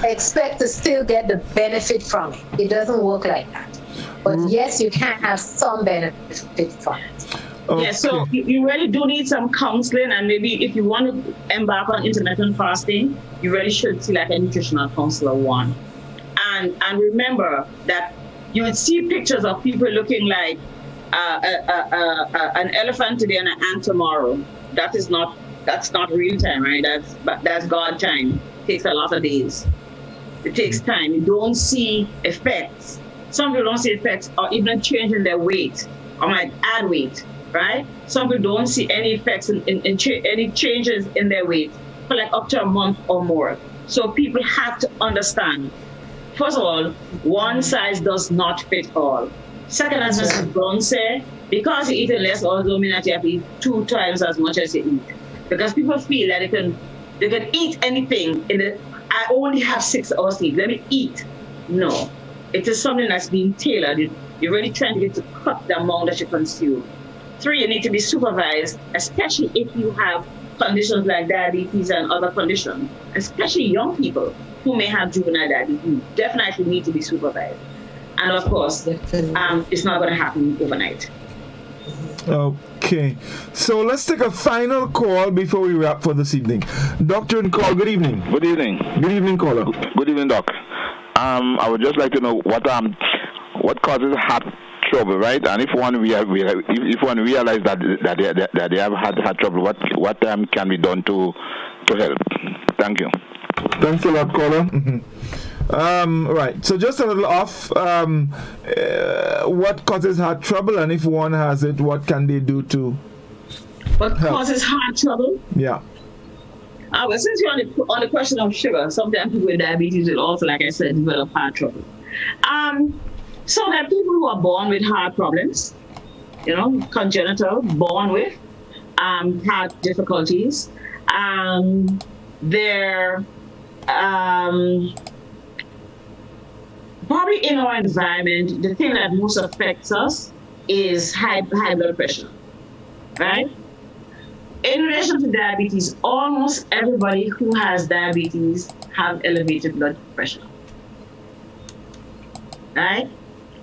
expect to still get the benefit from it. It doesn't work like that. But yes, you can have some benefit from it. Okay. Yeah, so you really do need some counseling, and maybe if you want to embark on intermittent fasting, you really should see like a nutritional counselor one. And remember that you would see pictures of people looking like an elephant today and an ant tomorrow. That's not real time, right? That's God time. It takes a lot of days. It takes time. You don't see effects. Some people don't see effects or even change in their weight or might add weight, right? Some people don't see any effects in any changes in their weight for like up to a month or more. So people have to understand. First of all, one size does not fit all. Second, as Mrs. Browne said, because you eat less also means that you have to eat 2 times as much as you eat. Because people feel that they can eat anything. I only have 6 hours to eat. Let me eat. No. It is something that's being tailored. You're really trying to get to cut the amount that you consume. 3, you need to be supervised, especially if you have conditions like diabetes and other conditions, especially young people who may have juvenile diabetes, definitely need to be supervised. And of course, it's not going to happen overnight. Okay, so let's take a final call before we wrap for this evening. Doctor and call, good evening. Good evening. Good evening, caller. Good evening, Doc. I would just like to know what causes heart trouble, right? And if one realize that they have had heart trouble, what can be done to help? Thank you. Thanks a lot, caller. Right, so just a little off, what causes heart trouble, and if one has it, what can they do to What help? Causes heart trouble? Yeah. Well, since you're on the question of sugar, sometimes people with diabetes will also, like I said, develop heart trouble. So there are people who are born with heart problems, congenital, born with heart difficulties. They're probably in our environment, the thing that most affects us is high blood pressure, right? In relation to diabetes, almost everybody who has diabetes have elevated blood pressure, right?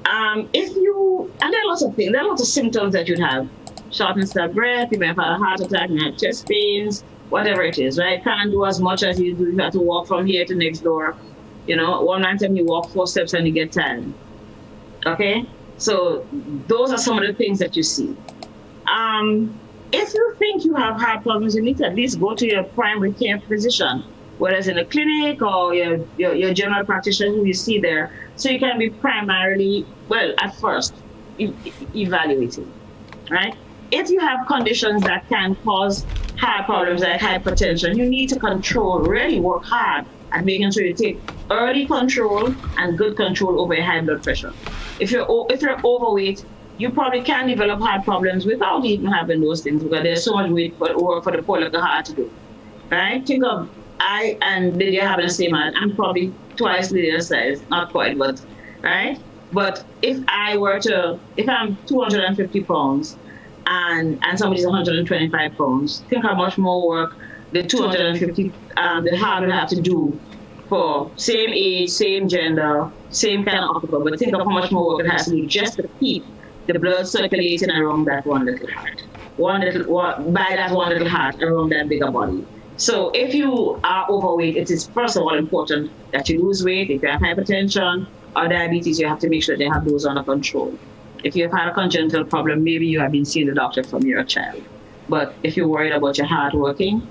And there are lots of things, there are lots of symptoms that you'd have. Shortness of breath, you may have had a heart attack, you may have chest pains, whatever it is, right? Can't do as much as you do. You have to walk from here to next door. You know, one time you walk 4 steps and you get tired. Okay? So those are some of the things that you see. If you think you have heart problems, you need to at least go to your primary care physician, whether it's in a clinic or your general practitioner who you see there, so you can be primarily, well, at first, evaluated, right? If you have conditions that can cause heart problems like hypertension, you need to really work hard at making sure you take early control and good control over your high blood pressure. If you're overweight, you probably can develop heart problems without even having those things, because there's so much work for the poor little heart to do, right? Think of I and Lydia having the same height. I'm probably twice Lydia's size, not quite, but right? But if I'm 250 pounds and somebody's 125 pounds, think how much more work the 250, the heart will have to do for same age, same gender, same kind of occupant, but think of how much more work it has to do just to keep the blood circulating around that one little heart. By that one little heart around that bigger body. So if you are overweight, it is first of all important that you lose weight. If you have hypertension or diabetes, you have to make sure they have those under control. If you've had a congenital problem, maybe you have been seeing the doctor from your child. But if you're worried about your heart working,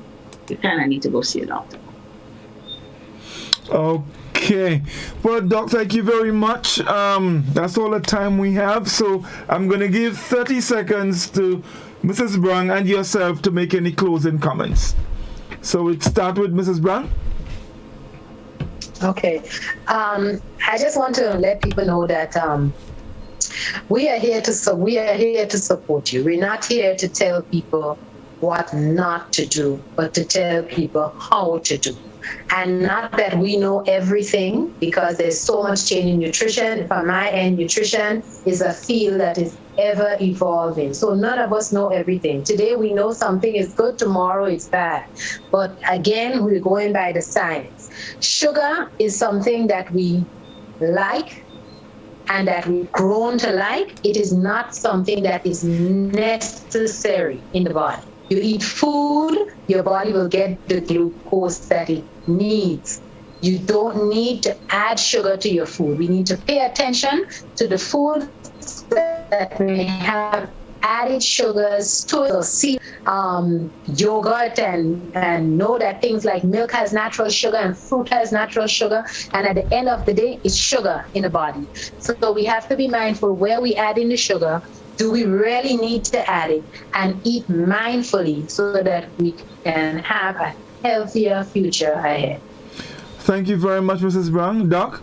you kind of need to go see a doctor. Okay. Well, Doc, thank you very much. That's all the time we have. So I'm going to give 30 seconds to Mrs. Browne and yourself to make any closing comments. So we'll start with Mrs. Browne. Okay. I just want to let people know that we are here to support you. We're not here to tell people what not to do, but to tell people how to do. And not that we know everything, because there's so much change in nutrition. From my end, nutrition is a field that is ever evolving. So none of us know everything. Today we know something is good, tomorrow it's bad. But again, we're going by the science. Sugar is something that we like and that we've grown to like. It is not something that is necessary in the body. You eat food, your body will get the glucose that it needs. You don't need to add sugar to your food. We need to pay attention to the foods that may have added sugars to it, or see yogurt and know that things like milk has natural sugar and fruit has natural sugar. And at the end of the day, it's sugar in the body. So we have to be mindful where we add in the sugar. Do we really need to add it? And eat mindfully so that we can have a healthier future ahead. Thank you very much, Mrs. Browne. Doc?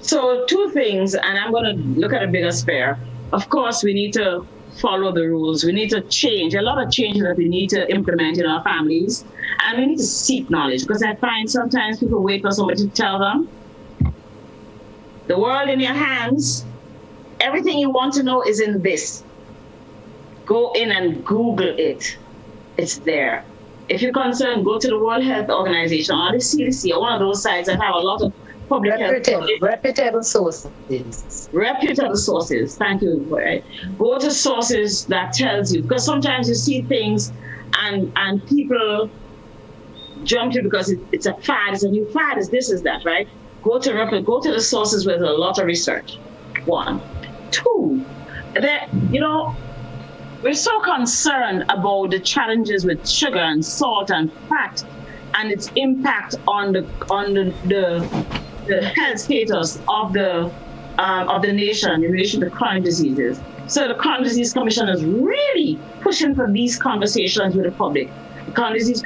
So 2 things, and I'm going to look at a bigger sphere. Of course, we need to follow the rules. We need to change. A lot of changes that we need to implement in our families. And we need to seek knowledge, because I find sometimes people wait for somebody to tell them. The world in your hands. Everything you want to know is in this. Go in and Google it. It's there. If you're concerned, go to the World Health Organization or the CDC or one of those sites that have a lot of public reputable sources. Reputable sources. Thank you. Right. Go to sources that tells you, because sometimes you see things and people jump to because it's a fad, it's a new fad, it's this, is that, right? Go to the sources with a lot of research. 1. 2, that, we're so concerned about the challenges with sugar and salt and fat and its impact on the health status of the nation in relation to chronic diseases. So the Chronic Disease Commission is really pushing for these conversations with the public. The Chronic Disease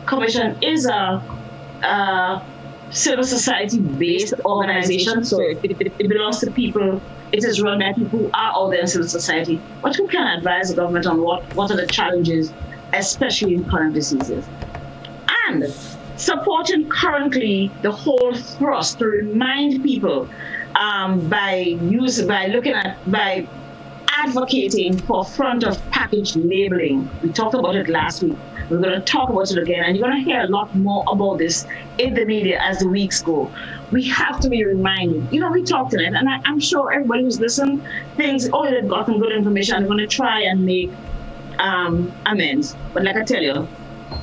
Commission is a civil society-based organization, so it belongs to people. It is run by people who are out there in civil society, but who can advise the government on what are the challenges, especially in chronic diseases. And supporting currently the whole thrust to remind people by advocating for front of package labeling. We talked about it last week. We're going to talk about it again, and you're going to hear a lot more about this in the media as the weeks go. We have to be reminded. We talked tonight, and I'm sure everybody who's listened thinks, they've gotten good information. I'm going to try and make amends. But like I tell you,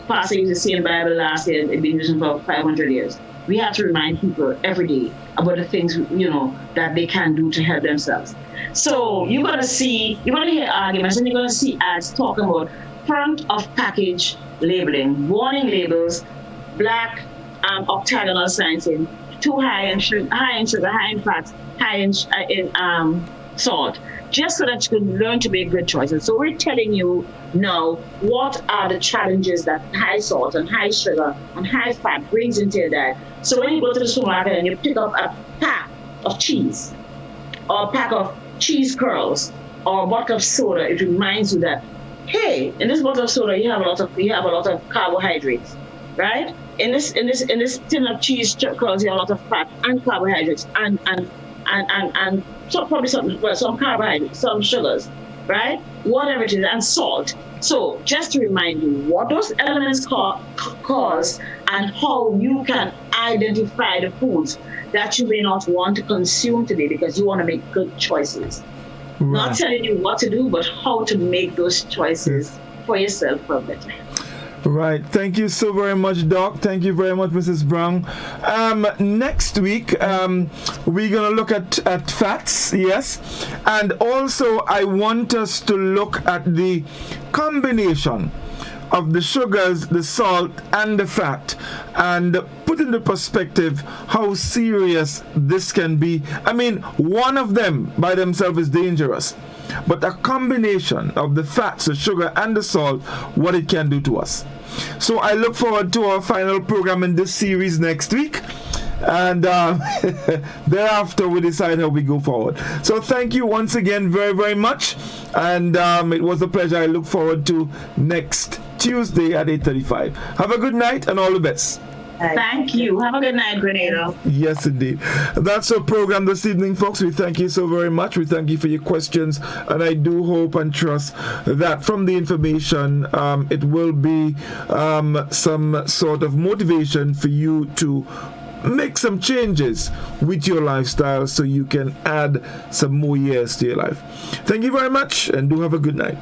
Pastor used the same Bible last year, it's been used for 500 years. We have to remind people every day about the things, that they can do to help themselves. So you're going to hear arguments, and you're going to see ads talking about front of package labeling, warning labels, black octagonal signs saying too high in sugar, high in fat, high in salt, just so that you can learn to make good choices. So we're telling you now what are the challenges that high salt and high sugar and high fat brings into your diet. So when you go to the supermarket and you pick up a pack of cheese or a pack of cheese curls or a bottle of soda, it reminds you that, hey, in this bottle of soda you have a lot of carbohydrates, right? In this tin of cheese curls you have a lot of fat and carbohydrates and so probably some carbohydrates, some sugars, right? Whatever it is, and salt. So just to remind you what those elements cause and how you can identify the foods that you may not want to consume today because you want to make good choices. Right. Not telling you what to do, but how to make those choices for yourself for better. Right. Thank you so very much, Doc. Thank you very much, Mrs. Browne. Next week, we're going to look at fats, yes. And also, I want us to look at the combination of the sugars, the salt, and the fat, and put into perspective how serious this can be. I mean, one of them by themselves is dangerous, but a combination of the fats, the sugar, and the salt, what it can do to us. So I look forward to our final program in this series next week, and thereafter we decide how we go forward. So thank you once again very, very much, and it was a pleasure. I look forward to next Tuesday at 8:35. Have a good night and all the best. Thank you. Have a good night, Grenada. Yes, indeed. That's our program this evening, folks. We thank you so very much. We thank you for your questions, and I do hope and trust that from the information, it will be some sort of motivation for you to make some changes with your lifestyle so you can add some more years to your life. Thank you very much, and do have a good night.